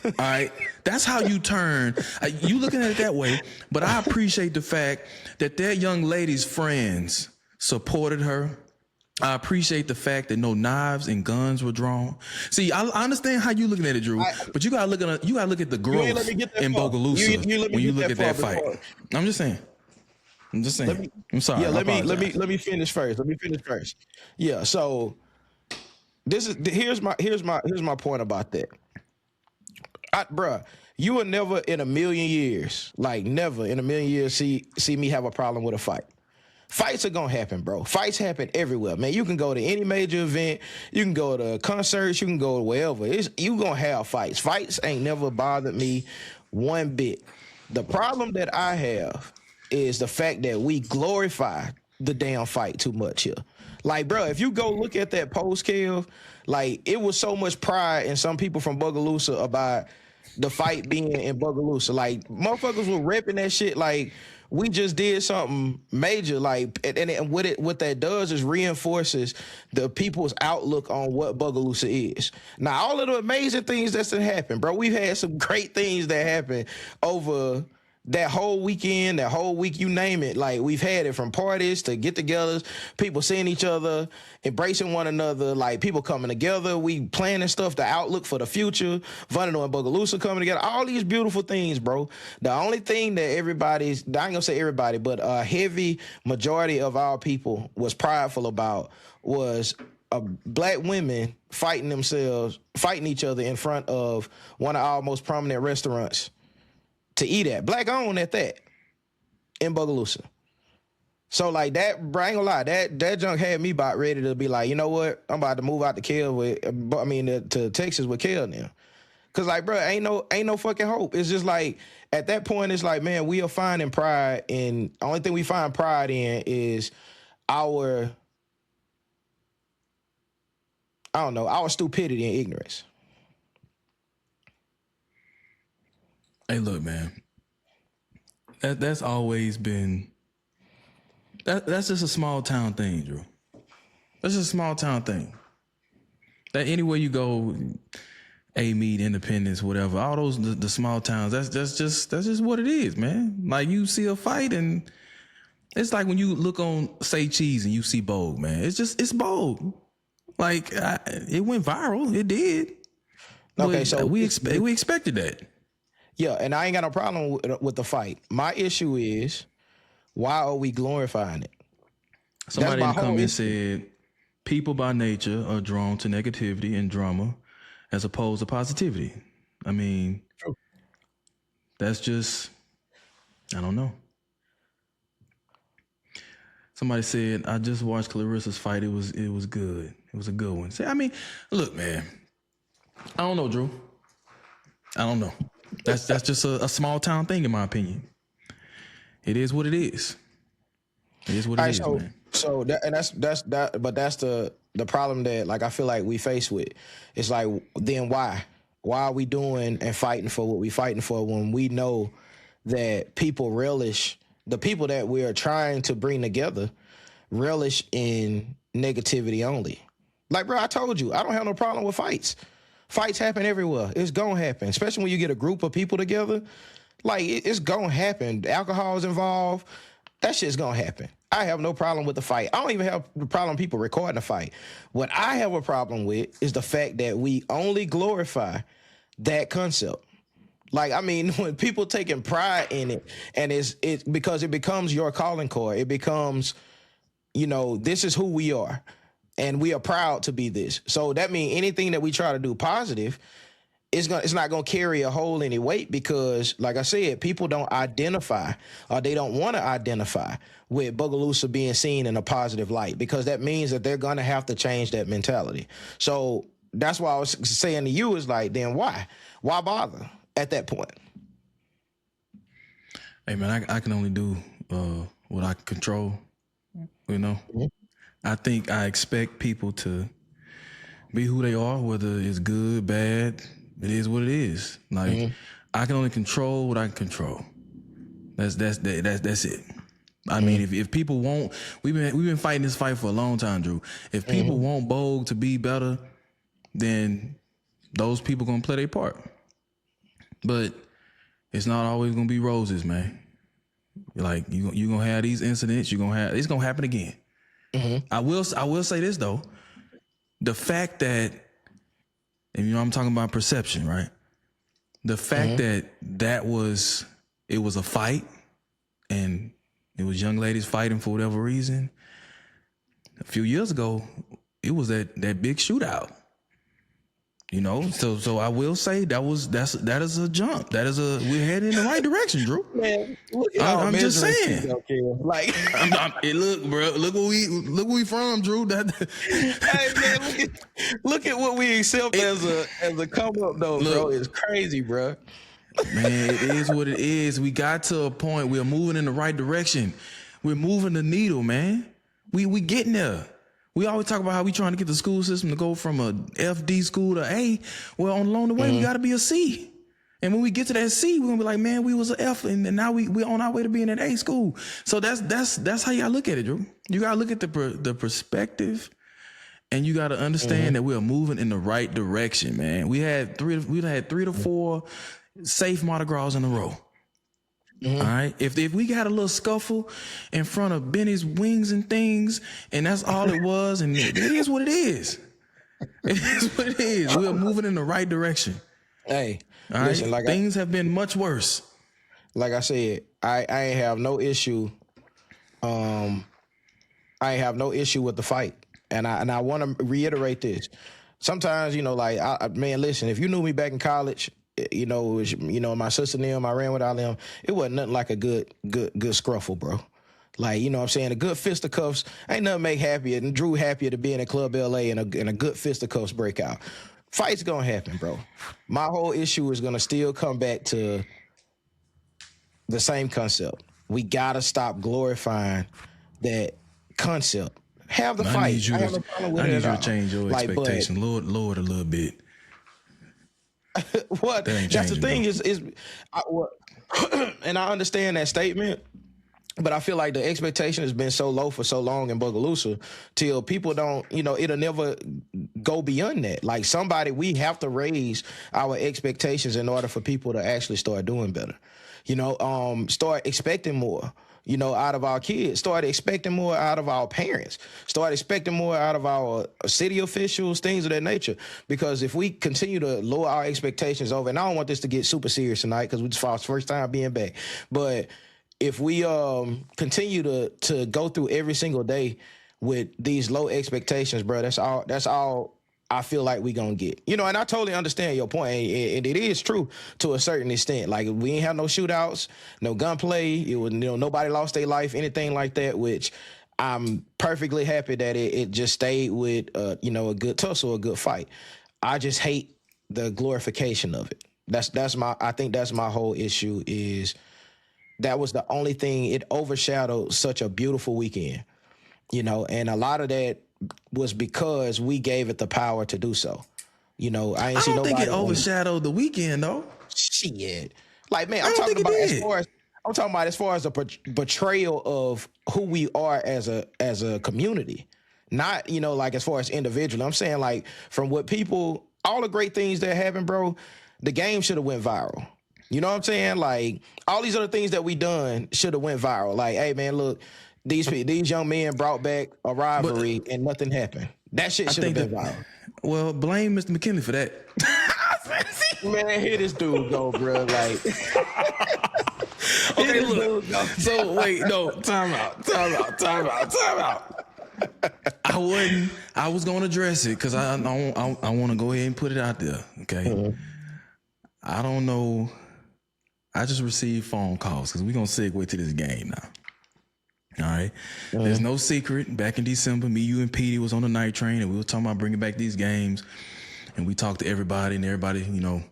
All right, that's how you turn. You looking at it that way, but I appreciate the fact that that young lady's friends supported her. I appreciate the fact that no knives and guns were drawn. See, I understand how you looking at it, Drew, but you gotta look at the growth in Bogalusa when you look at that fight. I'm just saying. I'm sorry. Yeah, let me finish first. Yeah, so here's my point about that. Bruh, you will never in a million years, like never in a million years, see me have a problem with a fight. Fights are gonna happen, bro. Fights happen everywhere, man. You can go to any major event, you can go to concerts, you can go to wherever. You gonna have fights. Fights ain't never bothered me one bit. The problem that I have is the fact that we glorify the damn fight too much here. Like, bro, if you go look at that post, Kev, like it was so much pride in some people from Bogalusa about the fight being in Bogalusa. Like, motherfuckers were repping that shit like we just did something major. Like, and what that does is reinforces the people's outlook on what Bogalusa is. Now, all of the amazing things that's happened, bro, we've had some great things that happen over that whole weekend, that whole week, you name it. Like, we've had it from parties to get-togethers, people seeing each other, embracing one another, like people coming together, we planning stuff, the outlook for the future, Vundano and Bogalusa coming together, all these beautiful things, bro. The only thing that I ain't gonna say everybody, but a heavy majority of our people was prideful about was black women fighting each other in front of one of our most prominent restaurants to eat at, black owned at that, in Bogalusa. So like that, bro, I ain't gonna lie, that junk had me about ready to be like, you know what, I'm about to move out to to Texas with Kel now. Cause like, bro, ain't no fucking hope. It's just like, at that point, it's like, man, we are finding pride in, only thing we find pride in is our stupidity and ignorance. Hey, look, man. That's always been. That's just a small town thing, Drew. That's just a small town thing. That anywhere you go, Mead, Independence, whatever, all those the small towns. That's just what it is, man. Like, you see a fight and it's like when you look on Say Cheese and you see Bogue, man. It's Bogue. Like, it went viral. It did. Okay, but so we expected that. Yeah, and I ain't got no problem with the fight. My issue is, why are we glorifying it? Somebody in the comments said, people by nature are drawn to negativity and drama as opposed to positivity. I mean, true. That's just, I don't know. Somebody said, I just watched Clarissa's fight. It was good. It was a good one. I mean, look, man, I don't know, Drew. I don't know. That's just a small town thing, in my opinion. It is what it is. It is what it is, man. So that's the problem that, like, I feel like we face with. It's like, then why? Why are we doing and fighting for what we fighting for when we know that people relish, the people that we are trying to bring together relish in negativity only? Like, bro, I told you, I don't have no problem with fights. Fights happen everywhere. It's gonna happen, especially when you get a group of people together. Like, it's gonna happen. Alcohol is involved. That shit's gonna happen. I have no problem with the fight. I don't even have the problem with people recording the fight. What I have a problem with is the fact that we only glorify that concept. Like, I mean, when people taking pride in it, and it's because it becomes your calling card. It becomes, this is who we are. And we are proud to be this. So that means anything that we try to do positive, it's not going to carry a whole any weight because, like I said, people don't identify or they don't want to identify with Bogalusa being seen in a positive light because that means that they're going to have to change that mentality. So that's why I was saying to you is like, then why bother at that point? Hey man, I can only do what I can control. You know, I think I expect people to be who they are, whether it's good, bad. It is what it is. Like I can only control what I can control. That's it. I mean, if people want, we've been fighting this fight for a long time, Drew. If people want Bogue to be better, then those people gonna play their part. But it's not always gonna be roses, man. Like you gonna have these incidents. It's gonna happen again. I will say this though, the fact that, and I'm talking about perception, right? The fact that it was a fight, and it was young ladies fighting for whatever reason. A few years ago, it was that big shootout. You know, so I will say that is a jump. We're heading in the right direction, Drew. Man, look at I'm just saying. Like, Look, bro, look where we from, Drew. hey man, look at what we accept as a come up though, bro. It's crazy, bro. Man, it is what it is. We got to a point. We're moving in the right direction. We're moving the needle, man. We getting there. We always talk about how we trying to get the school system to go from a FD school to A. Well, along the way, we got to be a C. And when we get to that C, we're gonna be like, man, we was an F, and now we on our way to being an A school. So that's how you gotta look at it, Drew. You gotta look at the perspective, and you gotta understand that we are moving in the right direction, man. We had 3 to 4 safe Mardi Gras in a row. All right. If we got a little scuffle in front of Benny's Wings and Things, and that's all it was, and it is what it is. It is what it is. We are moving in the right direction. Hey, all listen, right? Things have been much worse. Like I said, I ain't have no issue. I ain't have no issue with the fight, and I want to reiterate this. Sometimes, man, listen. If you knew me back in college, it was, my sister and them, I ran with all them. It wasn't nothing like a good scruffle, bro. Like, you know what I'm saying? A good fisticuffs ain't nothing make happier than Drew happier to be in a Club LA and a good fisticuffs breakout. Fight's gonna happen, bro. My whole issue is gonna still come back to the same concept. We gotta stop glorifying that concept. Have the fight. I need you to change your expectation. Lower it a little bit. What? That's the thing and I understand that statement, but I feel like the expectation has been so low for so long in Bogalusa till people don't, it'll never go beyond that. Like we have to raise our expectations in order for people to actually start doing better. Start expecting more. Out of our kids, start expecting more out of our parents, start expecting more out of our city officials, things of that nature. Because if we continue to lower our expectations over, and I don't want this to get super serious tonight because we just our first time being back, but if we continue to go through every single day with these low expectations, bro, that's all I feel like we gonna get. And I totally understand your point, and it is true to a certain extent. Like, we ain't have no shootouts, no gunplay. It was, nobody lost their life, anything like that, which I'm perfectly happy that it just stayed with, a good tussle, a good fight. I just hate the glorification of it. I think that's my whole issue is that was the only thing. It overshadowed such a beautiful weekend, and a lot of that was because we gave it the power to do so. I don't think it overshadowed the weekend though. Shit. Like, man, I'm talking about as far as the betrayal of who we are as a community. Not, like as far as individual. I'm saying, like, from what people, all the great things that happened, bro, the game should have went viral. You know what I'm saying? Like, all these other things that we done should have went viral. Like, hey man, look, these young men brought back a rivalry and nothing happened. That shit should have been viral. Well, blame Mr. McKinley for that. Man, here this dude go, bro. Like, okay, look. So wait, no, time out. I was gonna address it because I want to go ahead and put it out there. Okay, I don't know. I just received phone calls because we're gonna segue to this game now. All right. There's no secret. Back in December, me, you, and Petey was on the night train, and we were talking about bringing back these games. and we talked to everybody, and everybody, you know,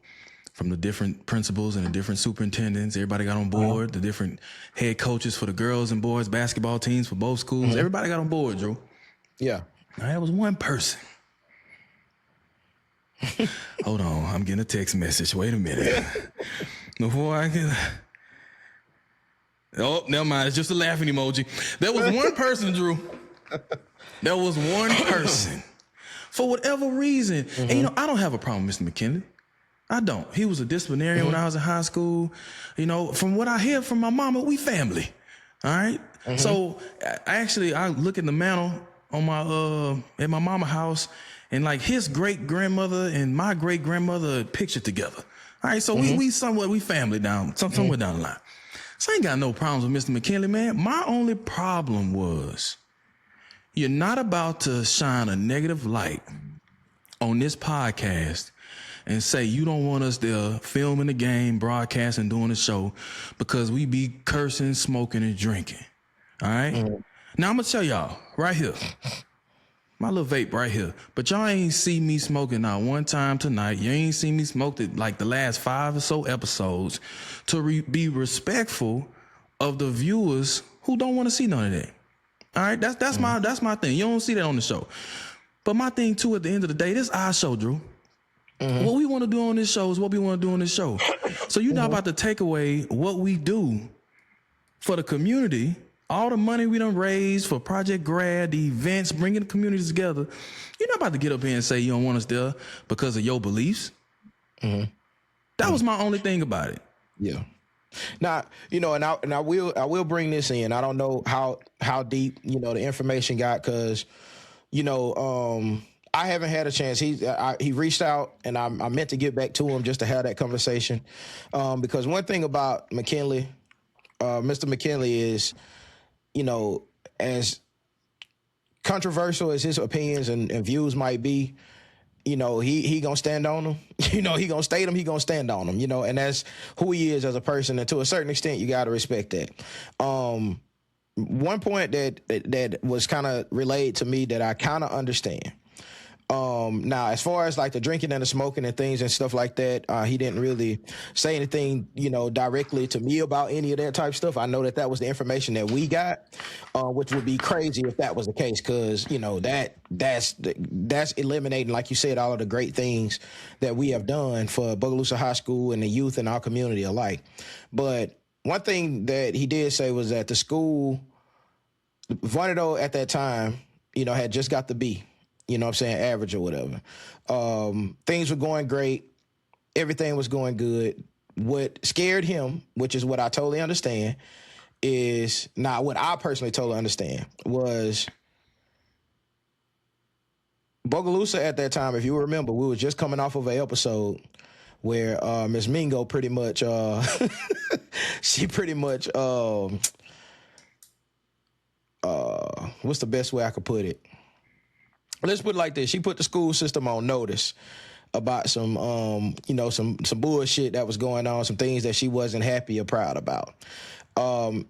from the different principals and the different superintendents, everybody got on board. The different head coaches for the girls and boys basketball teams for both schools, everybody got on board, Drew. Yeah. Now, there was one person. Hold on, I'm getting a text message. Wait a minute. Before I can... Oh, never mind. It's just a laughing emoji. There was one person, Drew. There was one person. For whatever reason. And, you know, I don't have a problem with Mr. McKinley. I don't. He was a disciplinarian when I was in high school. You know, from what I hear from my mama, we family. All right? So, I look at the mantle on my at my mama house, and like his great grandmother and my great grandmother pictured together. All right, so we family down somewhere down the line. So I ain't got no problems with Mr. McKinley, man. My only problem was you're not about to shine a negative light on this podcast and say you don't want us there filming the game, broadcasting, doing the show because we be cursing, smoking, and drinking. All right? Now I'm gonna tell y'all right here. My little vape right here. But y'all ain't see me smoking not one time tonight. You ain't seen me smoke it like the last 5 or so episodes to be respectful of the viewers who don't want to see none of that. All right, that's my thing. You don't see that on the show. But my thing too, at the end of the day, this is our show, Drew. What we want to do on this show is what we want to do on this show. So you're not about to take away what we do for the community. All the money we done raised for Project Grad, the events, bringing the communities together. You're not about to get up here and say you don't want us there because of your beliefs. That was my only thing about it. Yeah. Now, you know, and I will bring this in. I don't know how deep, you know, the information got, because, you know, I haven't had a chance. He reached out, and I meant to get back to him just to have that conversation. Because one thing about McKinley, Mr. McKinley, is, you know, as controversial as his opinions and views might be, you know, he gonna stand on them. You know, he gonna state them. He gonna stand on them. You know, and that's who he is as a person. And to a certain extent, you got to respect that. One point that was kind of relayed to me that I kind of understand. Now, as far as like the drinking and the smoking and things and stuff like that, he didn't really say anything, you know, directly to me about any of that type of stuff. I know that was the information that we got, which would be crazy if that was the case, because, you know, that's eliminating, like you said, all of the great things that we have done for Bogalusa High School and the youth in our community alike. But one thing that he did say was that the school, Varnado at that time, you know, had just got the B. You know what I'm saying, average or whatever. Things were going great. Everything was going good. What scared him, which is what I totally understand, is not what I personally totally understand, was Bogalusa at that time, if you remember, we were just coming off of an episode where Ms. Mingo pretty much, she pretty much, what's the best way I could put it? Let's put it like this. She put the school system on notice about some, you know, some bullshit that was going on, some things that she wasn't happy or proud about.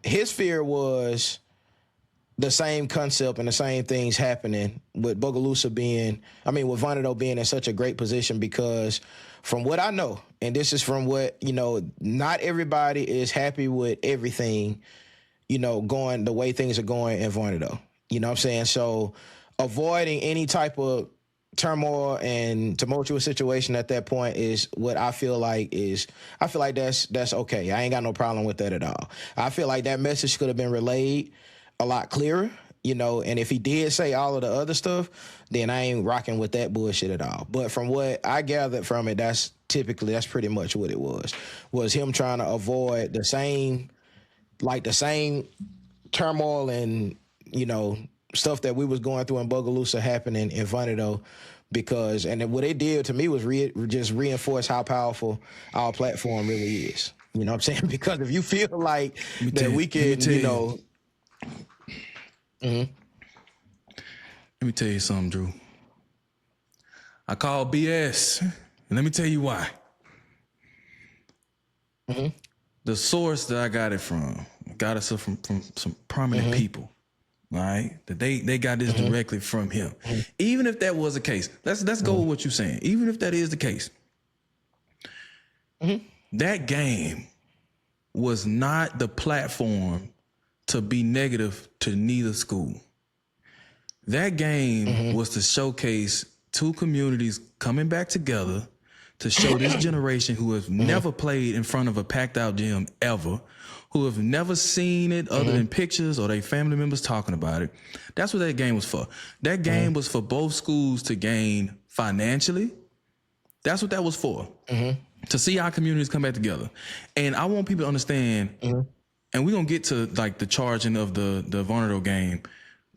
His fear was the same concept and the same things happening with Bogalusa with Varnado being in such a great position, because from what I know, and this is from what, you know, not everybody is happy with everything, you know, going the way things are going in Varnado. You know what I'm saying? So avoiding any type of turmoil and tumultuous situation at that point is what I feel like that's okay. I ain't got no problem with that at all. I feel like that message could have been relayed a lot clearer, you know, and if he did say all of the other stuff, then I ain't rocking with that bullshit at all. But from what I gathered from it, that's pretty much what it was him trying to avoid the same turmoil and, you know, stuff that we was going through in Bogalusa happening in Varnado, because, and what it did to me was just reinforce how powerful our platform really is. You know what I'm saying? Because if you feel like that we can, you know. Let me tell you something, Drew. I call BS, and let me tell you why. The source that I got it from, got us from some prominent people. All right, that they got this directly from him. Even if that was the case, let's go with what you're saying. Even if that is the case, that game was not the platform to be negative to neither school. That game was to showcase two communities coming back together to show this generation who have never played in front of a packed out gym ever, who have never seen it other than pictures or their family members talking about it. That's what that game was for. That game was for both schools to gain financially. That's what that was for. To see our communities come back together. And I want people to understand, and we're going to get to like the charging of the Vonderdo game,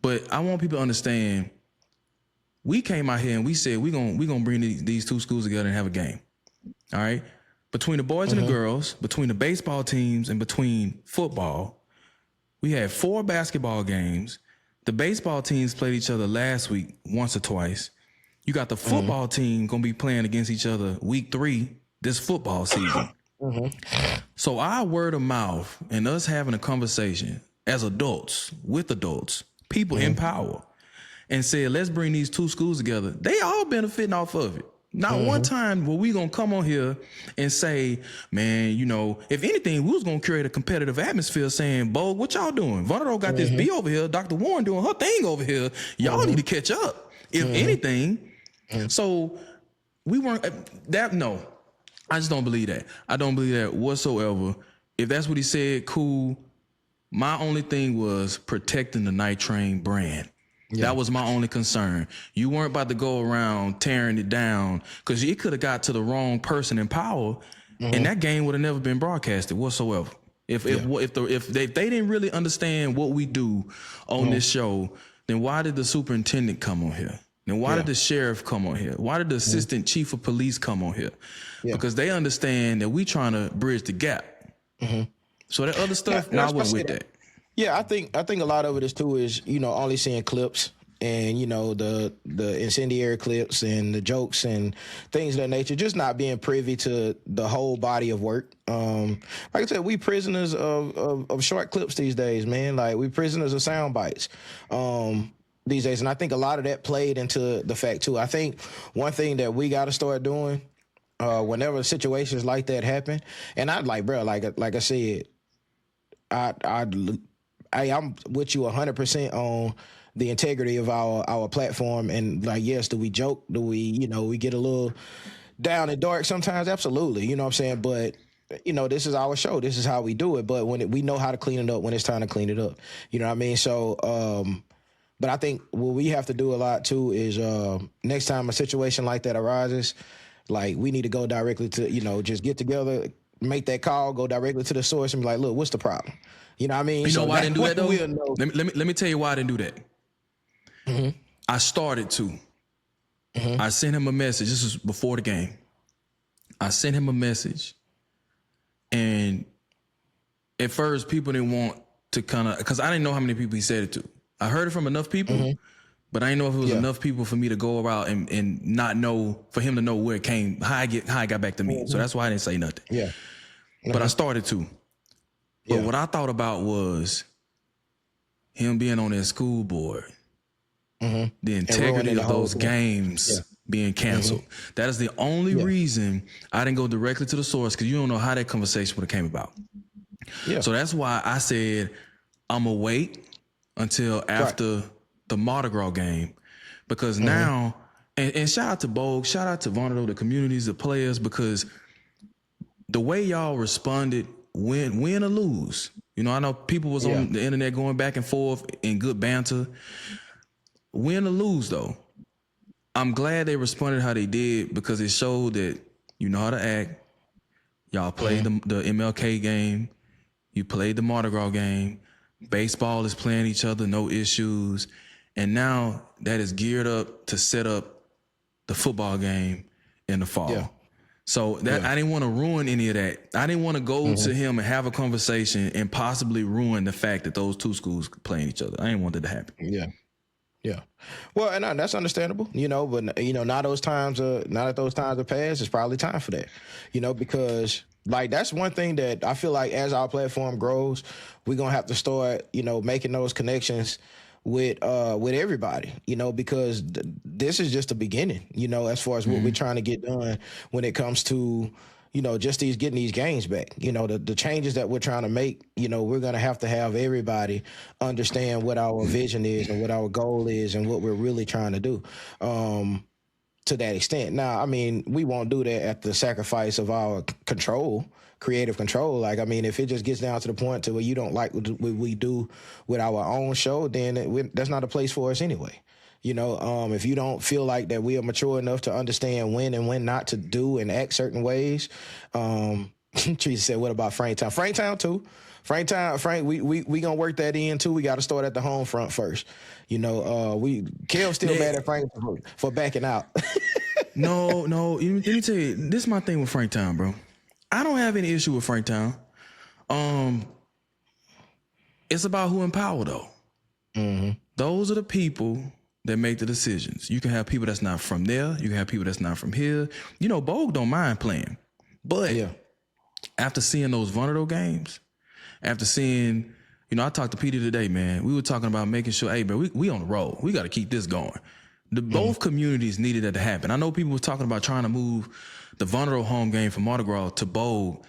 but I want people to understand, we came out here and we said we're gonna bring these two schools together and have a game. All right? Between the boys and the girls, between the baseball teams and between football, we had 4 basketball games. The baseball teams played each other last week once or twice. You got the football team going to be playing against each other week 3 this football season. So our word of mouth and us having a conversation as adults, with adults, people in power, and said, let's bring these two schools together, they all benefiting off of it. Not one time were we going to come on here and say, man, you know, if anything, we was going to create a competitive atmosphere saying, Bo, what y'all doing? Vonderdo got this B over here. Dr. Warren doing her thing over here. Y'all need to catch up, if anything. So we weren't no, I just don't believe that. I don't believe that whatsoever. If that's what he said, cool. My only thing was protecting the Night Train brand. That was my only concern. You weren't about to go around tearing it down, because it could have got to the wrong person in power, and that game would have never been broadcasted whatsoever. If they didn't really understand what we do on this show, then why did the superintendent come on here? Then why did the sheriff come on here? Why did the assistant chief of police come on here? Because they understand that we trying to bridge the gap. So that other stuff, I wasn't with that. Yeah, I think a lot of it is too is, you know, only seeing clips and, you know, the incendiary clips and the jokes and things of that nature, just not being privy to the whole body of work. Like I said, we prisoners of short clips these days, man. Like, we prisoners of sound bites these days. And I think a lot of that played into the fact too. I think one thing that we got to start doing whenever situations like that happen, and I'd like, bro, like I said, I'm with you 100% on the integrity of our platform. And like, yes, do we joke? Do we, you know, we get a little down and dark sometimes? Absolutely. You know what I'm saying? But, you know, this is our show. This is how we do it. But we know how to clean it up when it's time to clean it up. You know what I mean? So, but I think what we have to do a lot too is next time a situation like that arises, like, we need to go directly to, you know, just get together, make that call, go directly to the source and be like, look, what's the problem? You know what I mean? You know why I didn't do that, though? Let me tell you why I didn't do that. I started to. I sent him a message. This was before the game. I sent him a message. And at first, people didn't want to kind of, because I didn't know how many people he said it to. I heard it from enough people, but I didn't know if it was enough people for me to go around and not know, for him to know where it came, how it got back to me. So that's why I didn't say nothing. But I started to. But what I thought about was him being on that school board, the integrity of those games being canceled. That is the only reason I didn't go directly to the source, because you don't know how that conversation would have came about. So that's why I said I'm going to wait until after the Mardi Gras game, because now, and shout out to Bogue, shout out to Vonderdo, the communities, the players, because the way y'all responded, win or lose. You know, I know people was on the internet going back and forth in good banter. Win or lose, though, I'm glad they responded how they did, because it showed that you know how to act. Y'all played the MLK game. You played the Mardi Gras game. Baseball is playing each other, no issues. And now that is geared up to set up the football game in the fall. So that I didn't want to ruin any of that. I didn't want to go to him and have a conversation and possibly ruin the fact that those two schools could play each other. I didn't want that to happen. Well, and that's understandable, you know, but, you know, now that those times have passed, it's probably time for that, you know, because, like, that's one thing that I feel like as our platform grows, we're going to have to start, you know, making those connections with everybody, because this is just the beginning, as far as what we're trying to get done when it comes to, just getting these games back. The changes that we're trying to make, we're going to have everybody understand what our vision is and what our goal is and what we're really trying to do. To that extent. Now, I mean, we won't do that at the sacrifice of our creative control. Like, I mean, if it just gets down to the point to where you don't like what we do with our own show, then that's not a place for us anyway. If you don't feel like that we are mature enough to understand when and when not to do and act certain ways, Teresa said, what about Franktown? Franktown too. Frank, we gonna work that in too. We got to start at the home front first. Kel's still mad at Frank for backing out. No. Let me tell you, this is my thing with Franktown, bro. I don't have any issue with Franktown. It's about who in power, though. Mm-hmm. Those are the people that make the decisions. You can have people that's not from there. You can have people that's not from here. Bogue don't mind playing, but after seeing those Vonderdo games. After seeing, I talked to Peter today, man. We were talking about making sure, hey, man, we on the road. We got to keep this going. Both communities needed that to happen. I know people were talking about trying to move the Vonderdo home game from Mardi Gras to Bogue,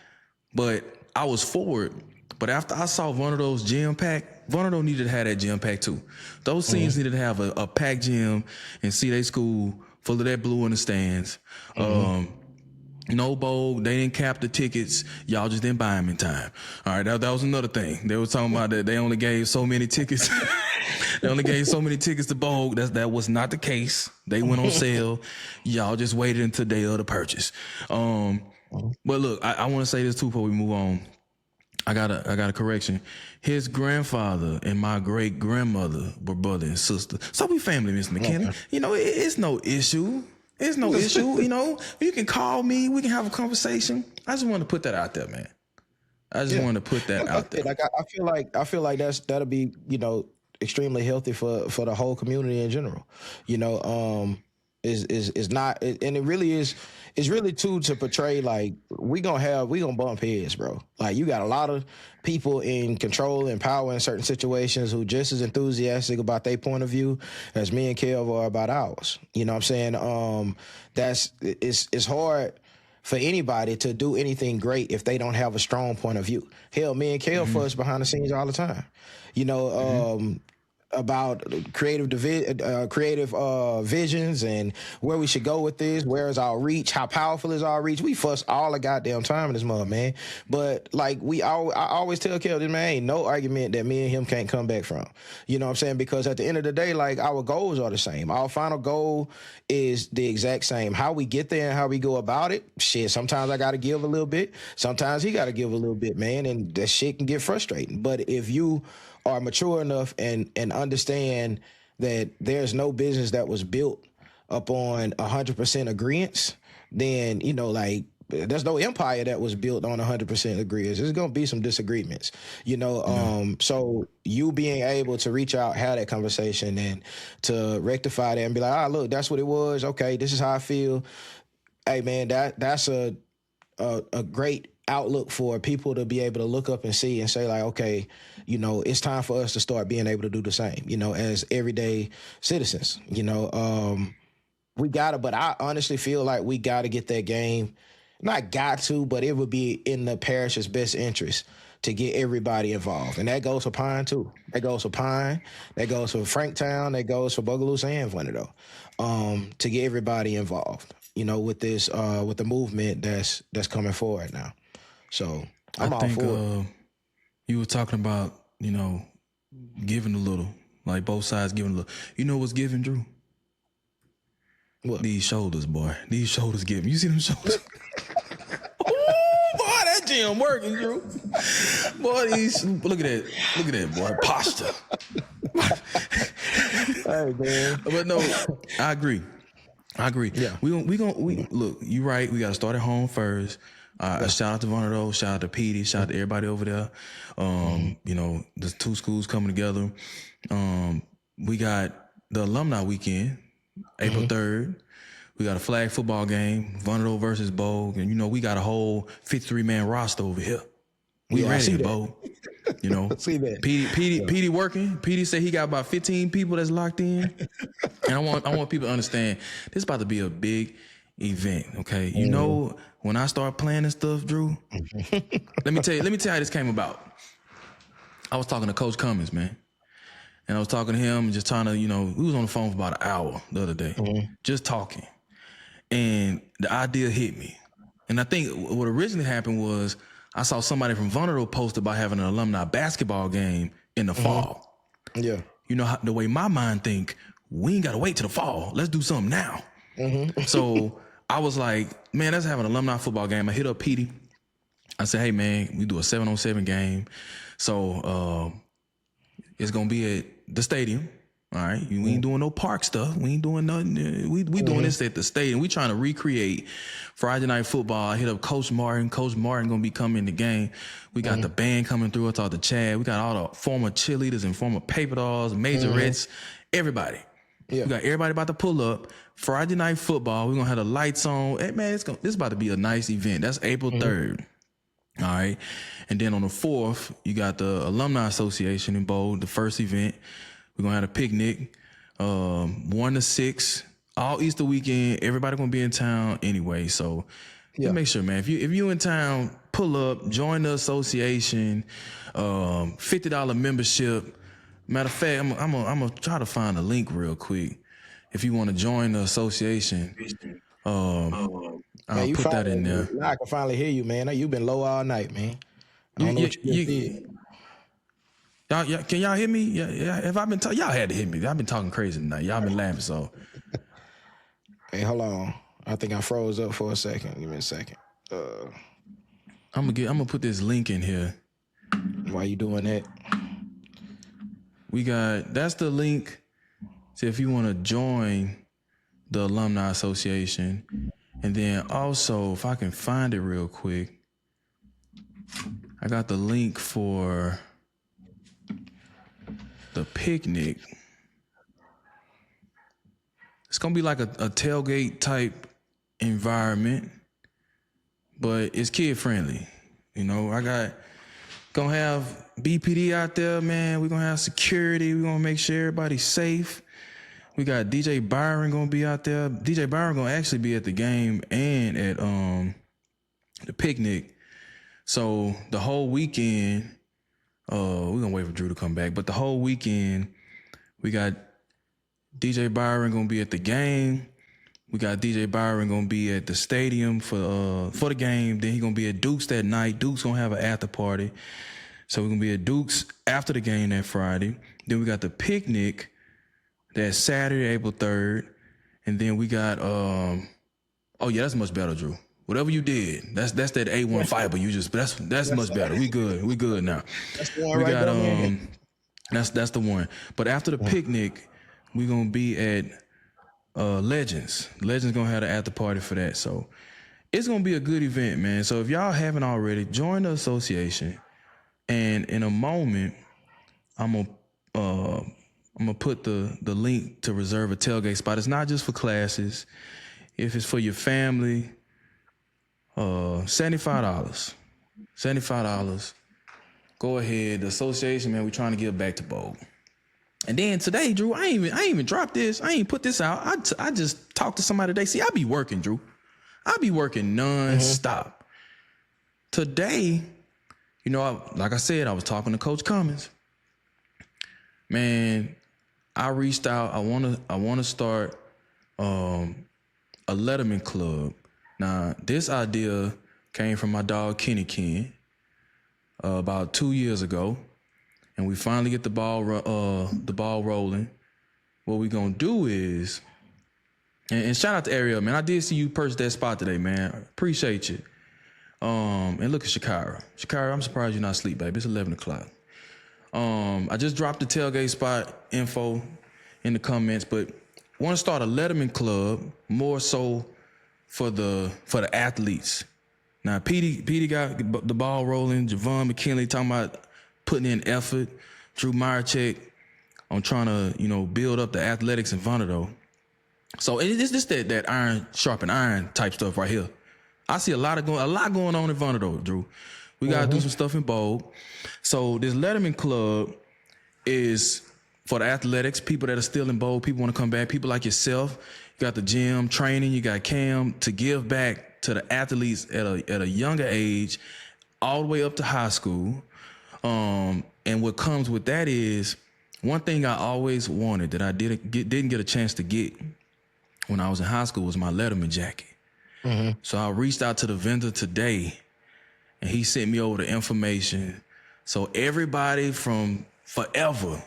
but I was for it. But after I saw Vonderdo's gym pack, Vonderdo needed to have that gym pack too. Those scenes needed to have a packed gym and see their school full of that blue in the stands. No Bogue, they didn't cap the tickets. Y'all just didn't buy them in time. All right, that was another thing. They were talking about that they only gave so many tickets. They only gave so many tickets to Bogue. That was not the case. They went on sale. Y'all just waited until the day of the purchase. But look, I want to say this too before we move on. I got a correction. His grandfather and my great grandmother were brother and sister. So we family, Mr. McKinney. It's no issue. It's no issue, You can call me. We can have a conversation. I just want to put that out there, man. I just want to put that out there. Like I feel like that'll be extremely healthy for the whole community in general. Is not, and it really is. It's really too to portray like we gonna bump heads, bro. Like you got a lot of people in control and power in certain situations who just as enthusiastic about their point of view as me and Kev are about ours. You know what I'm saying? It's hard for anybody to do anything great if they don't have a strong point of view. Hell, me and Kev fuss behind the scenes all the time. About creative visions and where we should go with this, where is our reach, how powerful is our reach. We fuss all the goddamn time in this mother, man. But like I always tell Kelvin, man, ain't no argument that me and him can't come back from. You know what I'm saying? Because at the end of the day, like our goals are the same. Our final goal is the exact same. How we get there and how we go about it, shit, sometimes I got to give a little bit. Sometimes he got to give a little bit, man. And that shit can get frustrating. But if you are mature enough and understand that there's no business that was built upon 100% agreements, then, there's no empire that was built on 100% agreements. There's going to be some disagreements, so you being able to reach out, have that conversation and to rectify that and be like, look, that's what it was. Okay, this is how I feel. Hey, man, that's a great outlook for people to be able to look up and see and say like, okay, it's time for us to start being able to do the same, as everyday citizens, we gotta, but I honestly feel like we gotta get that game, not got to, but it would be in the parish's best interest to get everybody involved. And that goes for Pine too. That goes for Pine, that goes for Franktown, that goes for Bogalusa and Vonderdo, to get everybody involved, with this, with the movement that's coming forward now. So I'm all for it. You were talking about, giving a little, like both sides giving a little. You know what's giving, Drew? What? These shoulders, boy. These shoulders giving. You see them shoulders? Ooh, boy, that gym working, Drew. Boy, look at that, boy. Posture. Hey, man. But no, I agree. Yeah. We look, you right. We got to start at home first. Shout out to Vonderdo, shout out to Petey, shout out to everybody over there. The two schools coming together. We got the alumni weekend, April 3rd. We got a flag football game, Vonderdo versus Bogue. And, we got a whole 53-man roster over here. We ready, Bogue. You know, See that? PD working. PD said he got about 15 people that's locked in. And I want people to understand this is about to be a big event. Okay. You know, when I start planning stuff, Drew, let me tell you how this came about. I was talking to Coach Cummins, man. And I was talking to him, just trying to, we was on the phone for about an hour the other day, just talking. And the idea hit me. And I think what originally happened was I saw somebody from Vulnerable post about having an alumni basketball game in the fall. Yeah. You know, the way my mind think, we ain't got to wait till the fall. Let's do something now. So I was like, man, let's have an alumni football game. I hit up Petey. I said, hey, man, we do a 7-on-7 game. So it's going to be at the stadium. All right. We ain't doing no park stuff. We ain't doing nothing. We doing this at the stadium. We trying to recreate Friday Night Football. I hit up Coach Martin. Coach Martin going to be coming in the game. We got the band coming through. I talked to Chad. We got all the former cheerleaders and former paper dolls, majorettes, everybody. Yeah. We got everybody about to pull up. Friday Night Football. We're going to have the lights on. Hey, man, this is about to be a nice event. That's April 3rd. All right. And then on the 4th, you got the Alumni Association in Bold, the first event. We're going to have a picnic, 1 to 6, all Easter weekend. Everybody going to be in town anyway. So just make sure, man, if you in town, pull up, join the association, $50 membership. Matter of fact, I'm going to try to find a link real quick. If you want to join the association, I'll put that in there. Now I can finally hear you, man. You've been low all night, man. I don't know what you did. Y'all, can y'all hear me? Yeah. Have I been talking? Y'all had to hear me. I've been talking crazy tonight. Y'all been laughing, so. Hey, hold on. I think I froze up for a second. Give me a second. I'm gonna put this link in here. Why you doing that? That's the link. So if you want to join the Alumni Association, and then also if I can find it real quick, I got the link for the picnic. It's gonna be like a tailgate type environment, but it's kid friendly. Gonna have BPD out there, man. We're gonna have security. We're gonna make sure everybody's safe. We got DJ Byron gonna be out there. DJ Byron gonna actually be at the game and at the picnic. So the whole weekend, we're gonna wait for Drew to come back, but the whole weekend we got DJ Byron gonna be at the game. We got DJ Byron gonna be at the stadium for the game. Then he gonna be at Duke's that night. Duke's gonna have an after party. So we're gonna be at Duke's after the game that Friday. Then we got the picnic that's Saturday, April 3rd. And then we got that's much better, Drew. Whatever you did, that's that A1 fiber. That's much better. We good now. That's the one right there. That's the one. But after the picnic, we're gonna be at Legends. Legends gonna have the after party for that. So it's gonna be a good event, man. So if y'all haven't already, join the association. And in a moment, I'm gonna put the link to reserve a tailgate spot. It's not just for classes. If it's for your family, $75. $75. Go ahead. The association, man, we're trying to give back to Bold. And then today, Drew, I ain't even dropped this. I ain't put this out. I just talked to somebody today. See, I be working, Drew. I be working non-stop. Today, like I said, I was talking to Coach Cummins. Man, I reached out. I wanna start a Letterman club. Now, this idea came from my dog Kenny Ken about 2 years ago, and we finally get the ball rolling. What we gonna do is, and shout out to Ariel, man. I did see you purchase that spot today, man. Appreciate you. And look at Shakira. Shakira, I'm surprised you're not asleep, baby. It's 11 o'clock. I just dropped the tailgate spot info in the comments, but want to start a Letterman club more so for the athletes. Now, Petey got the ball rolling. Javon McKinley talking about putting in effort. Drew Meyercheck on trying to, build up the athletics in Vonderdo. So it's just that iron sharpen iron type stuff right here. I see a lot going on in Vonderdo, Drew. We gotta do some stuff in Bogue. So this Letterman Club is for the athletics, people that are still in Bogue, people want to come back, people like yourself. You got the gym training, you got Cam to give back to the athletes at a younger age, all the way up to high school. And what comes with that is one thing I always wanted that I didn't get a chance to get when I was in high school was my Letterman jacket. So I reached out to the vendor today, and he sent me over the information. So everybody from forever,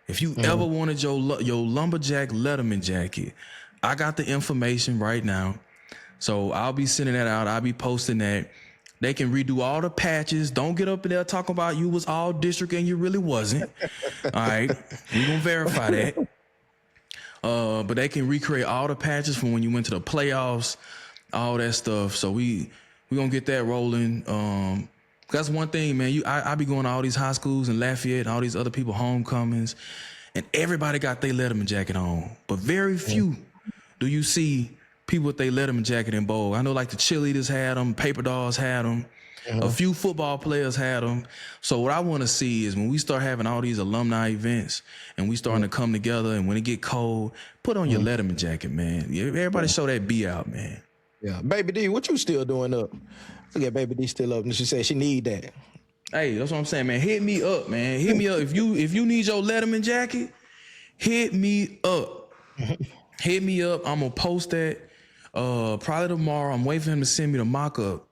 if you ever wanted your lumberjack Letterman jacket, I got the information right now. So I'll be sending that out. I'll be posting that. They can redo all the patches. Don't get up in there talking about you was all district and you really wasn't. All right, we gonna verify that. But they can recreate all the patches from when you went to the playoffs, all that stuff. So we gonna get that rolling. That's one thing, man. I be going to all these high schools in Lafayette and all these other people homecomings, and everybody got their Letterman jacket on. But very few do you see people with their Letterman jacket in Bogue. I know like the cheerleaders had them, Paper Dolls had them, a few football players had them. So what I want to see is when we start having all these alumni events and we starting to come together, and when it get cold, put on your Letterman jacket, man. Everybody show that B out, man. Yeah, Baby D, what you still doing up? Look at Baby D still up, and she said she need that. Hey, that's what I'm saying, man. Hit me up, man. Hit me up. If you need your Letterman jacket, hit me up. Hit me up. I'm gonna post that probably tomorrow. I'm waiting for him to send me the mock-up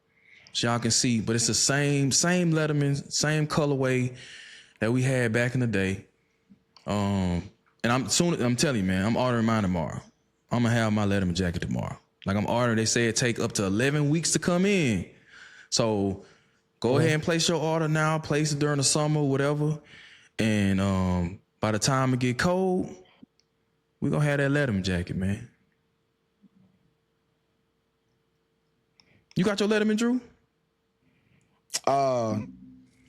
so y'all can see. But it's the same Letterman, same colorway that we had back in the day. And I'm telling you, man, I'm ordering mine tomorrow. I'm gonna have my Letterman jacket tomorrow. Like I'm ordering, they say it take up to 11 weeks to come in. So go ahead and place your order now, place it during the summer, whatever. And by the time it get cold, we're gonna have that Letterman jacket, man. You got your Letterman, Drew? I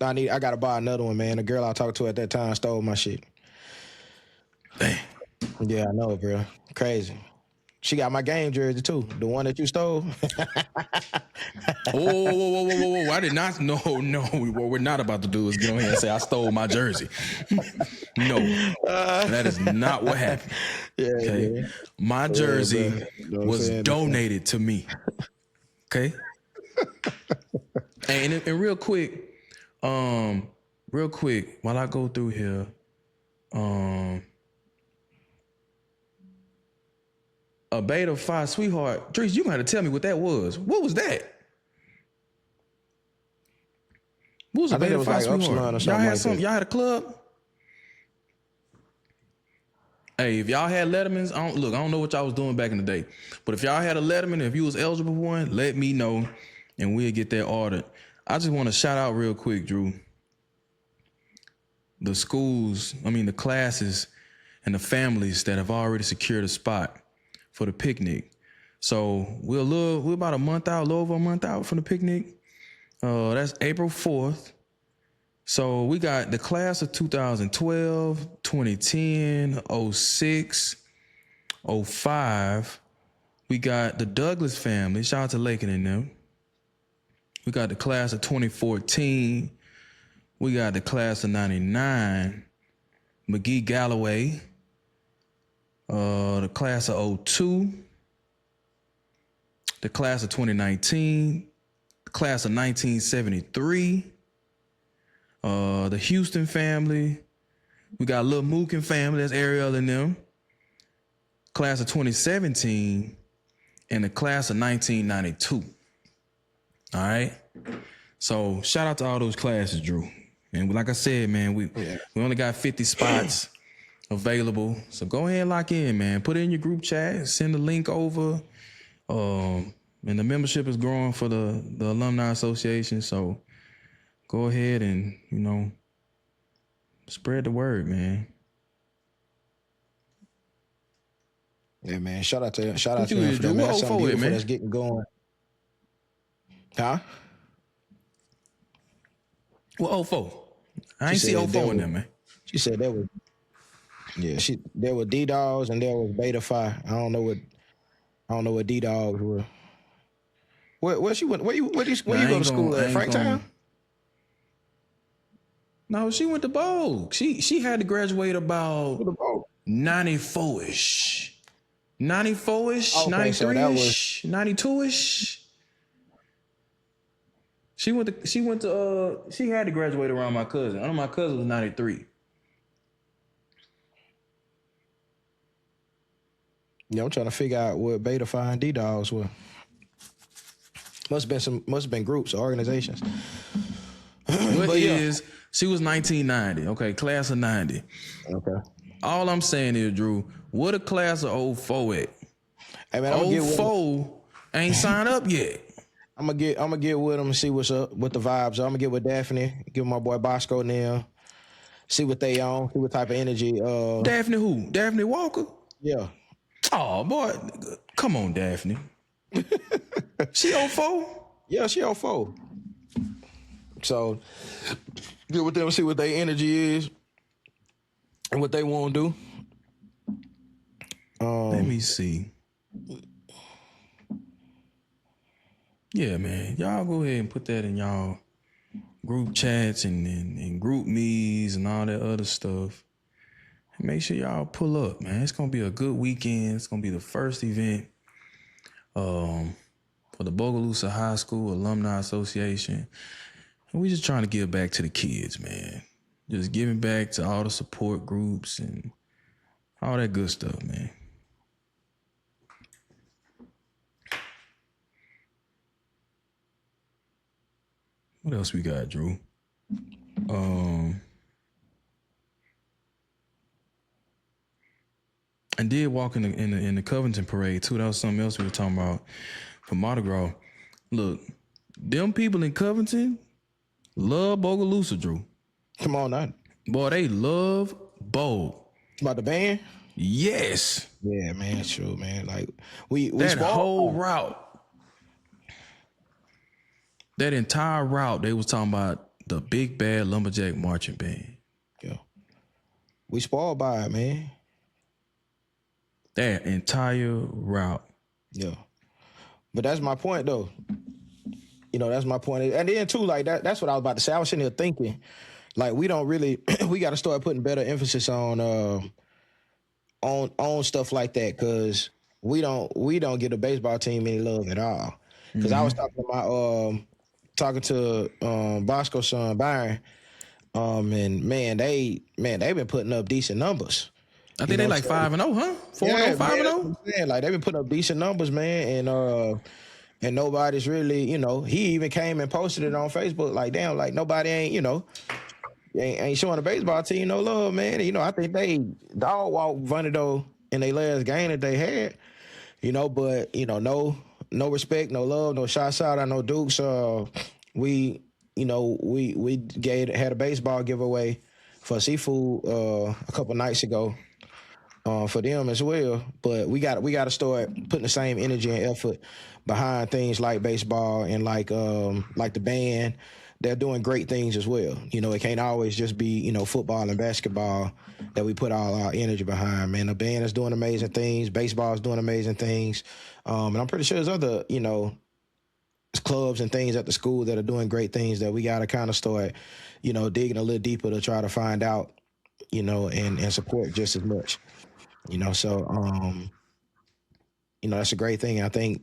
gotta buy another one, man. The girl I talked to at that time stole my shit. Dang. Yeah, I know, bro. Crazy. She got my game jersey too. The one that you stole. Whoa. I did not. No. What we're not about to do is get on here and say I stole my jersey. No, that is not what happened. Yeah, okay. Yeah. My jersey was donated to me. Okay. And real quick, while I go through here, a Beta Phi sweetheart. Drees, you gonna have to tell me what that was. What was that? What was a Beta Phi sweetheart? Y'all had something? Y'all had a club? Hey, if y'all had Lettermans, I don't know what y'all was doing back in the day, but if y'all had a Letterman, if you was eligible for one, let me know, and we'll get that ordered. I just want to shout out real quick, Drew, the classes and the families that have already secured a spot for the picnic. So we're about a month out, a little over a month out from the picnic. That's April 4th. So we got the class of 2012, 2010, 06, 05. We got the Douglas family. Shout out to Lakin and them. We got the class of 2014. We got the class of 99. McGee Galloway. The class of 02. The class of 2019. The class of 1973. The Houston family. We got Lil Mookin family, that's Ariel and them. Class of 2017 and the class of 1992. All right. So shout out to all those classes, Drew. And like I said, man, we only got 50 spots available. So go ahead and lock in, man. Put it in your group chat, send the link over. And the membership is growing for the Alumni Association. So go ahead and, spread the word, man. Yeah, man. Shout out to him for that, man. What That's something 04 beautiful man? that's getting going. Huh? What 04? I ain't see 04 in there, man. She said there was, there were D-Dogs and there was Beta Phi. I don't know what D-Dogs were. Where you go to school at? Franktown? No, she went to Bogue. She had to graduate about Oh, 94-ish. 94-ish, okay, so that 93-ish, 92-ish. She had to graduate around my cousin. I know my cousin was 93. Yeah, I'm trying to figure out what Beta Phi and D-Dogs were. Must have been groups or organizations. She was 1990. Okay, class of 90. Okay. All I'm saying is, Drew, what a class of 04 at? Hey man, I'm gonna get with 04 ain't signed up yet. I'm gonna get with them and see what's up, what the vibes are. I'm gonna get with Daphne, give my boy Bosco now, see what they on, see what type of energy. Daphne who? Daphne Walker? Yeah. Oh boy, come on, Daphne. She 04? Yeah, she 04. So get with them, see what their energy is and what they want to do. Let me see. Yeah, man. Y'all go ahead and put that in y'all group chats and group me's and all that other stuff. And make sure y'all pull up, man. It's gonna be a good weekend. It's gonna be the first event for the Bogalusa High School Alumni Association. And we just trying to give back to the kids, man. Just giving back to all the support groups and all that good stuff, man. What else we got, Drew? And did walk in the Covington parade too. That was something else we were talking about for Mardi Gras. Look, them people in Covington love Bogalusa, Drew. Come on now. Boy, they love Bo. About the band? Yes. Yeah, man, it's true, man. Like we That whole route. That entire route, they was talking about the Big Bad Lumberjack Marching Band. Yeah. We spoiled by it, man. That entire route. Yeah. But that's my point, though. You know, that's my point. And then, too, like, that's what I was about to say. I was sitting here thinking, like, we don't really, we got to start putting better emphasis on stuff like that, because we don't get a baseball team any love at all. Because I was talking to Bosco's son, Byron, and man, they've been putting up decent numbers. I think they like 5-0, huh? 4-0, 5-0. Like they've been putting up decent numbers, man, and nobody's really, you know. He even came and posted it on Facebook, like, damn, like nobody ain't showing the baseball team no love, man. And, you know, I think they dog walked Vanderbilt in their last game that they had, you know, but you know, no respect, no love, no shots out. I know Dukes. We had a baseball giveaway for Seafood a couple nights ago. For them as well, but we got to start putting the same energy and effort behind things like baseball and like the band. They're doing great things as well. You know, it can't always just be, you know, football and basketball that we put all our energy behind. Man, the band is doing amazing things. Baseball is doing amazing things, and I'm pretty sure there's other, you know, clubs and things at the school that are doing great things that we got to kind of start, you know, digging a little deeper to try to find out, you know, and support just as much. You know, so you know, that's a great thing. I think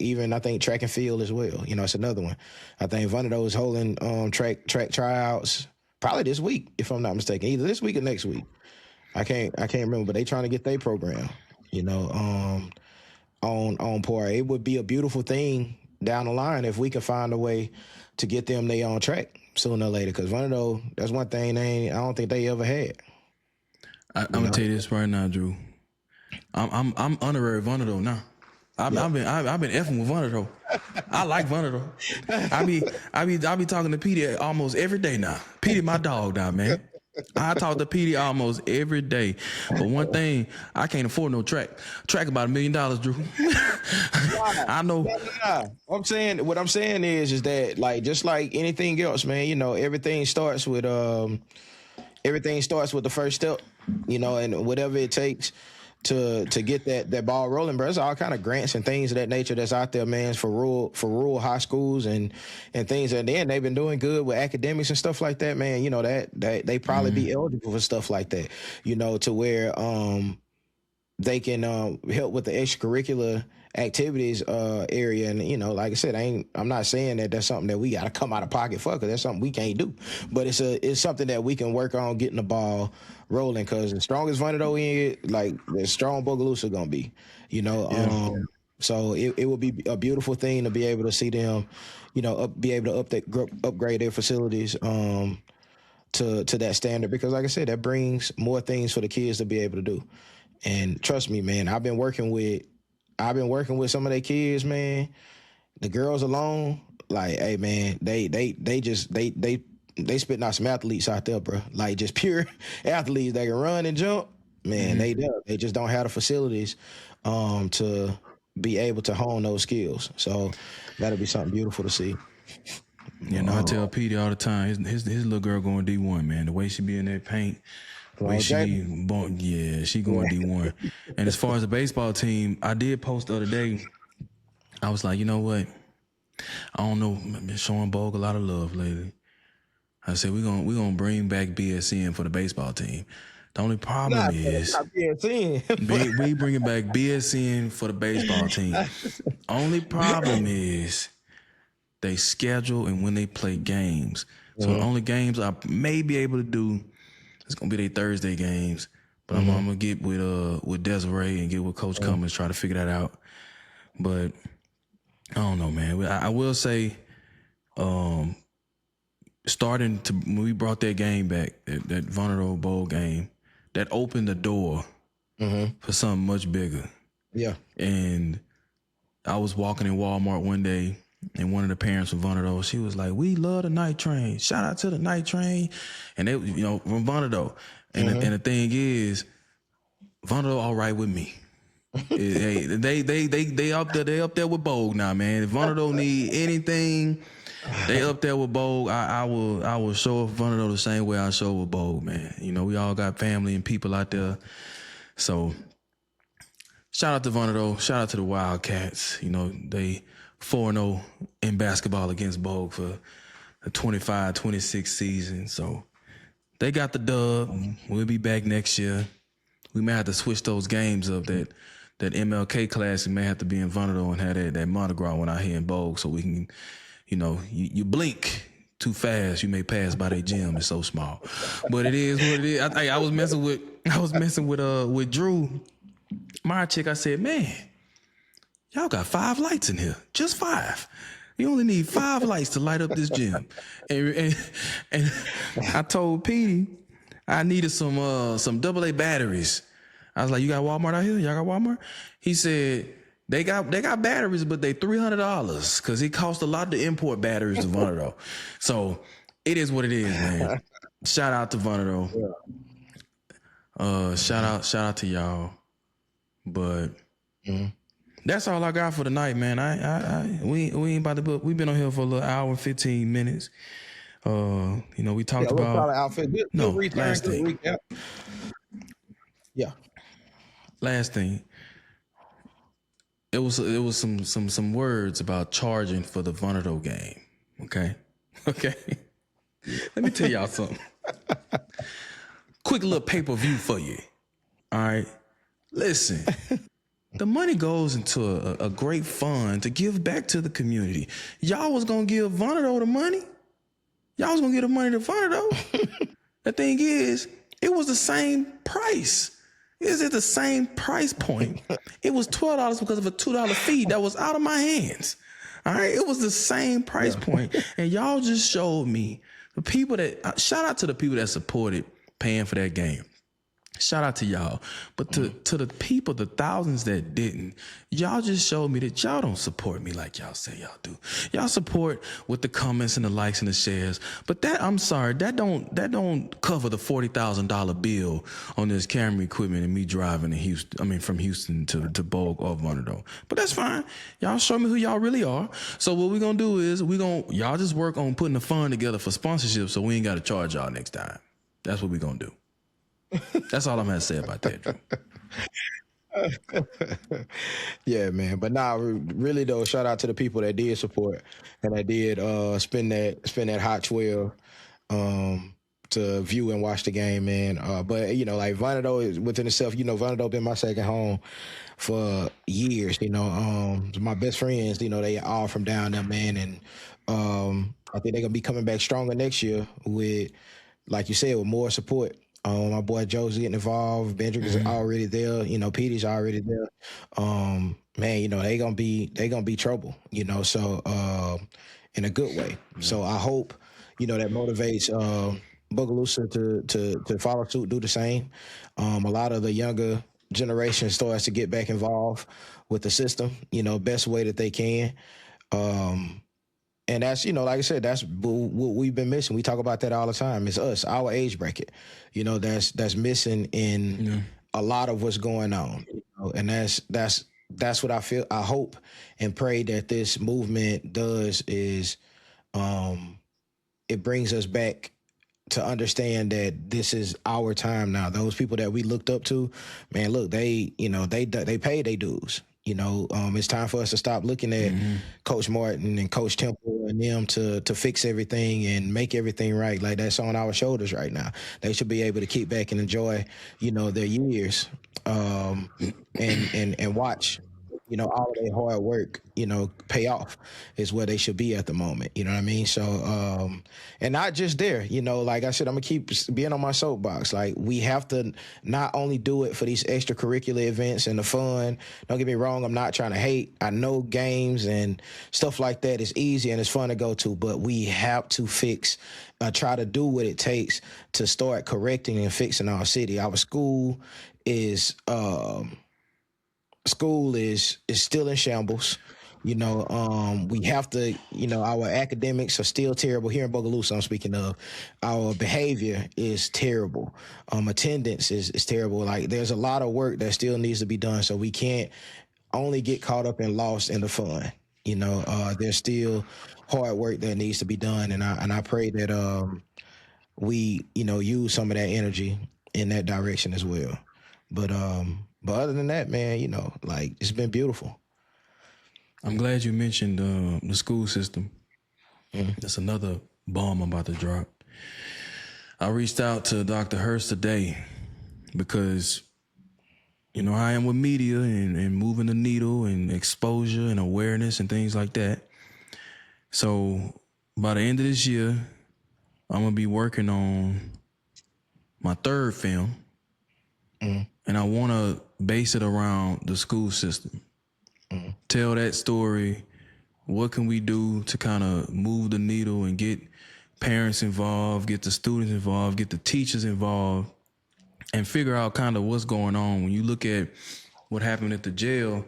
track and field as well. You know, it's another one. I think one of those holding track tryouts probably this week, if I'm not mistaken, either this week or next week. I can't remember, but they trying to get their program. You know, on par. It would be a beautiful thing down the line if we can find a way to get them they on track sooner or later. Because one of those, that's one thing I don't think they ever had. I'm gonna tell you this right now, Drew. I'm honorary Vanderbilt now. I've been effing with Vanderbilt. I like Vanderbilt. I be talking to Petey almost every day now. Petey my dog now, man. I talk to Petey almost every day. But one thing, I can't afford no track. Track about $1 million, Drew. I know. What I'm saying is that, like, just like anything else, man, you know, everything starts with the first step, you know, and whatever it takes to get that ball rolling, bro. There's all kind of grants and things of that nature that's out there, man, for rural high schools and things. And then they've been doing good with academics and stuff like that, man. You know, that they probably be eligible for stuff like that, you know, to where they can help with the extracurricular activities area. And, you know, like I said, I'm not saying that that's something that we got to come out of pocket for, because that's something we can't do. But it's something that we can work on getting the ball rolling, because the strongest Vanderbilt in, like, the strong Bogalusa going to be, you know. So it would be a beautiful thing to be able to see them, you know, be able to upgrade their facilities to that standard, because like I said, that brings more things for the kids to be able to do. And trust me, man, I've been working with some of their kids, man. The girls alone, like, hey, man, they spitting out some athletes out there, bro. Like, just pure athletes that can run and jump. Man, they just don't have the facilities to be able to hone those skills. So that'll be something beautiful to see. You know, I tell Petey all the time, his little girl going D1, man. The way she be in that paint, the way she going D1. And as far as the baseball team, I did post the other day. I was like, you know what? I don't know, I've been showing Bogue a lot of love lately. I said we're gonna bring back BSN for the baseball team. The only problem is we bringing back BSN for the baseball team. Only problem is they schedule and when they play games. So the only games I may be able to do is gonna be their Thursday games. But I'm gonna get with Desiree and get with Coach Cummins, try to figure that out. But I don't know, man. I will say, starting to when we brought that game back, that Vonderode Bowl game, that opened the door for something much bigger. Yeah. And I was walking in Walmart one day, and one of the parents from Vonderode, she was like, "We love the night train. Shout out to the night train." And they, you know, from Vonderode. And the thing is, Vonderode all right with me. Hey, they up there with Bogue now, man. If Vonderode need anything, they up there with Bogue. I will show up Vonderode the same way I show up with Bogue, man. You know, we all got family and people out there. So shout out to Vonderode. Shout out to the Wildcats. You know, they 4-0 in basketball against Bogue for the 25-26 season. So they got the dub. We'll be back next year. We may have to switch those games up. That MLK class, may have to be in Vonderode and have that Mardi Gras one out here in Bogue, so we can, you know, you blink too fast, you may pass by their gym. It's so small, but it is what it is. I was messing with Drew, my chick. I said, man, y'all got 5 lights in here, just 5. You only need 5 lights to light up this gym. And I told Petey I needed some AA batteries. I was like, you got Walmart out here? Y'all got Walmart? He said, they got batteries, but they $300 because it costs a lot to import batteries to Vonderode. So it is what it is, man. Shout out to Vonderode. Shout out to y'all. But that's all I got for tonight, man. We ain't about to book. We've been on here for a little hour and 15 minutes. You know, we talked about last thing. Yeah. Last thing. It was some words about charging for the Vonderode game. Okay. Let me tell y'all something. Quick little pay-per-view for you. All right. Listen. The money goes into a great fund to give back to the community. Y'all was gonna give Vonderode the money. Y'all was gonna give the money to Vonderode. The thing is, it was the same price. Is it the same price point? It was $12 because of a $2 fee that was out of my hands. All right, it was the same price point, and y'all just showed me the people that. Shout out to the people that supported paying for that game. Shout out to y'all. But to the people, the thousands that didn't, y'all just showed me that y'all don't support me like y'all say y'all do. Y'all support with the comments and the likes and the shares. But I'm sorry, that don't cover the $40,000 bill on this camera equipment and me driving to Houston. From Houston to Bogue or Vonderode. But that's fine. Y'all show me who y'all really are. So what we're gonna do is y'all just work on putting a fund together for sponsorship so we ain't gotta charge y'all next time. That's what we're gonna do. That's all I'm going to say about that, Drew. Yeah, man. But nah, really though, shout out to the people that did support and that did spend that hot 12 um to view and watch the game, man. But like Vonado is within itself, Vonado been my second home for years, my best friends, they all from down there, man. And I think they're gonna be coming back stronger next year with, like you said, with more support. My boy Joe's getting involved. Bendrick is already there. Petey's already there. Man, they gonna be trouble. So in a good way. So I hope that motivates Bogalusa to follow suit, do the same. A lot of the younger generation starts to get back involved with the system. Best way that they can. And that's, like I said, that's what we've been missing. We talk about that all the time. It's us, our age bracket, that's missing in a lot of what's going on. And that's what I feel. I hope and pray that this movement does is it brings us back to understand that this is our time now. Those people that we looked up to, man, look, they paid their dues. It's time for us to stop looking at Coach Martin and Coach Temple and them to fix everything and make everything right. Like, that's on our shoulders right now. They should be able to kick back and enjoy, their years, and watch, all of their hard work, pay off is where they should be at the moment. You know what I mean? So, and not just there, like I said, I'm gonna keep being on my soapbox. Like, we have to not only do it for these extracurricular events and the fun. Don't get me wrong. I'm not trying to hate. I know games and stuff like that is easy and it's fun to go to, but we have to try to do what it takes to start correcting and fixing our city. Our school is still in shambles. We have to, our academics are still terrible. Here in Bogalusa, I'm speaking of, our behavior is terrible. Attendance is terrible. Like, there's a lot of work that still needs to be done, so we can't only get caught up and lost in the fun. There's still hard work that needs to be done, and I pray that we, use some of that energy in that direction as well. But other than that, man, like, it's been beautiful. I'm glad you mentioned the school system. That's another bomb I'm about to drop. I reached out to Dr. Hurst today because, I am with media and moving the needle and exposure and awareness and things like that. So by the end of this year, I'm going to be working on my third film. And I want to base it around the school system. Tell that story. What can we do to kind of move the needle and get parents involved, get the students involved, get the teachers involved, and figure out kind of what's going on. When you look at what happened at the jail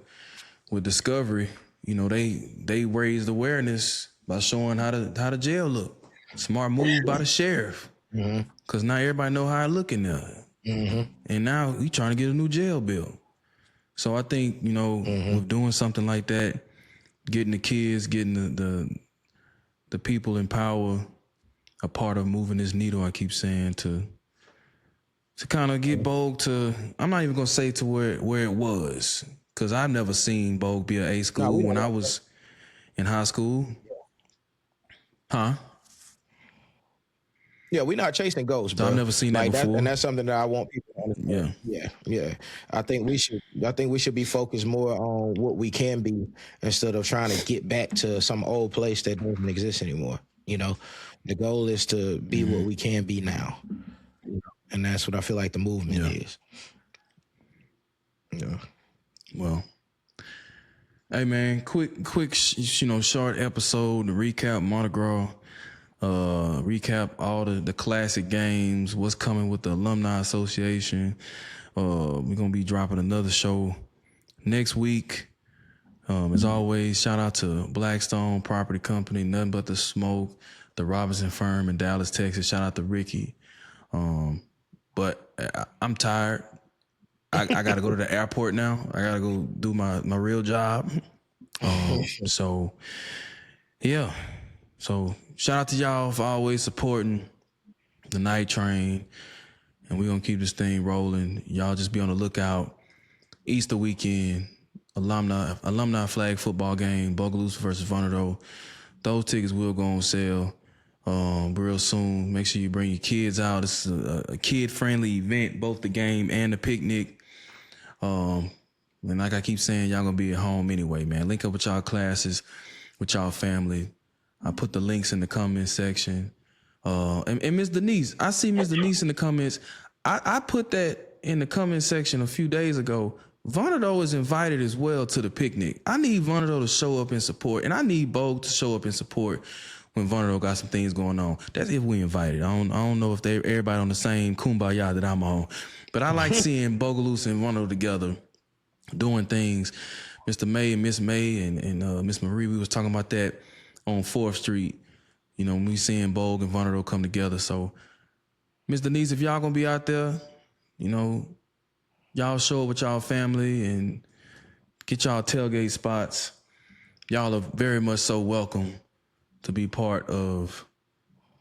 with Discovery, they raised awareness by showing how the jail look. Smart move by the sheriff. Because now everybody know how it look in there. And now we trying to get a new jail bill. So I think, with doing something like that, getting the kids, getting the people in power a part of moving this needle, I keep saying, to kind of get Bogue to, I'm not even going to say to where it was, because I've never seen Bogue be an A school when I was in high school. Huh? Yeah, we're not chasing ghosts, bro. I've never seen that before. And that's something that I want people to understand. Yeah. I think we should be focused more on what we can be instead of trying to get back to some old place that doesn't exist anymore. The goal is to be what we can be now. And that's what I feel like the movement is. Yeah. Well, hey man, quick, short episode to recap Mardi Gras. Recap all the classic games, what's coming with the Alumni Association. We're going to be dropping another show next week. As always, shout out to Blackstone Property Company, Nothing But the Smoke, the Robinson Firm in Dallas, Texas. Shout out to Ricky. But I'm tired. I got to go to the airport now. I got to go do my real job. So, yeah. So, shout out to y'all for always supporting the Night Train. And we're going to keep this thing rolling. Y'all just be on the lookout Easter weekend, alumni flag football game, Bogalusa versus Vonderdo. Those tickets will go on sale real soon. Make sure you bring your kids out. It's a kid-friendly event, both the game and the picnic. And like I keep saying, y'all gonna be at home anyway, man. Link up with y'all classes, with y'all family. I put the links in the comment section. And Ms. Denise, I see Ms. Denise in the comments. I put that in the comment section a few days ago. Vonderdo is invited as well to the picnic. I need Vonderdo to show up and support, and I need Bogue to show up and support when Vonderdo got some things going on. That's if we invited. I don't know if everybody on the same kumbaya that I'm on, but I like seeing Bogalusa and Vonderdo together doing things. Mr. May and Miss May and Miss Marie, we was talking about that on 4th Street. You know, we seeing Bogue and Vonderdo come together. So, Miss Denise, if y'all gonna be out there, you know, y'all show up with y'all family and get y'all tailgate spots. Y'all are very much so welcome to be part of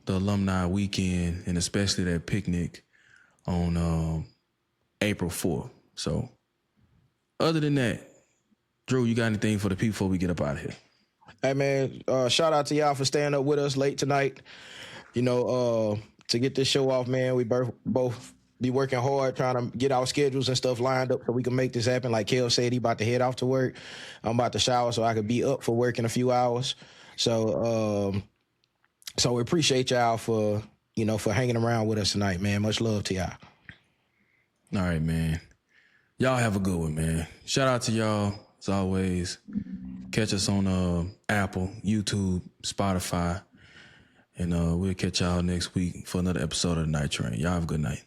the alumni weekend and especially that picnic on April 4th. So, other than that, Drew, you got anything for the people before we get up out of here? Hey, man, shout out to y'all for staying up with us late tonight. You know, to get this show off, man, we both be working hard trying to get our schedules and stuff lined up so we can make this happen. Like Kel said, he about to head off to work. I'm about to shower so I could be up for work in a few hours. So we appreciate y'all for hanging around with us tonight, man. Much love to y'all. All right, man. Y'all have a good one, man. Shout out to y'all, as always. Catch us on Apple, YouTube, Spotify. And we'll catch y'all next week for another episode of The Night Train. Y'all have a good night.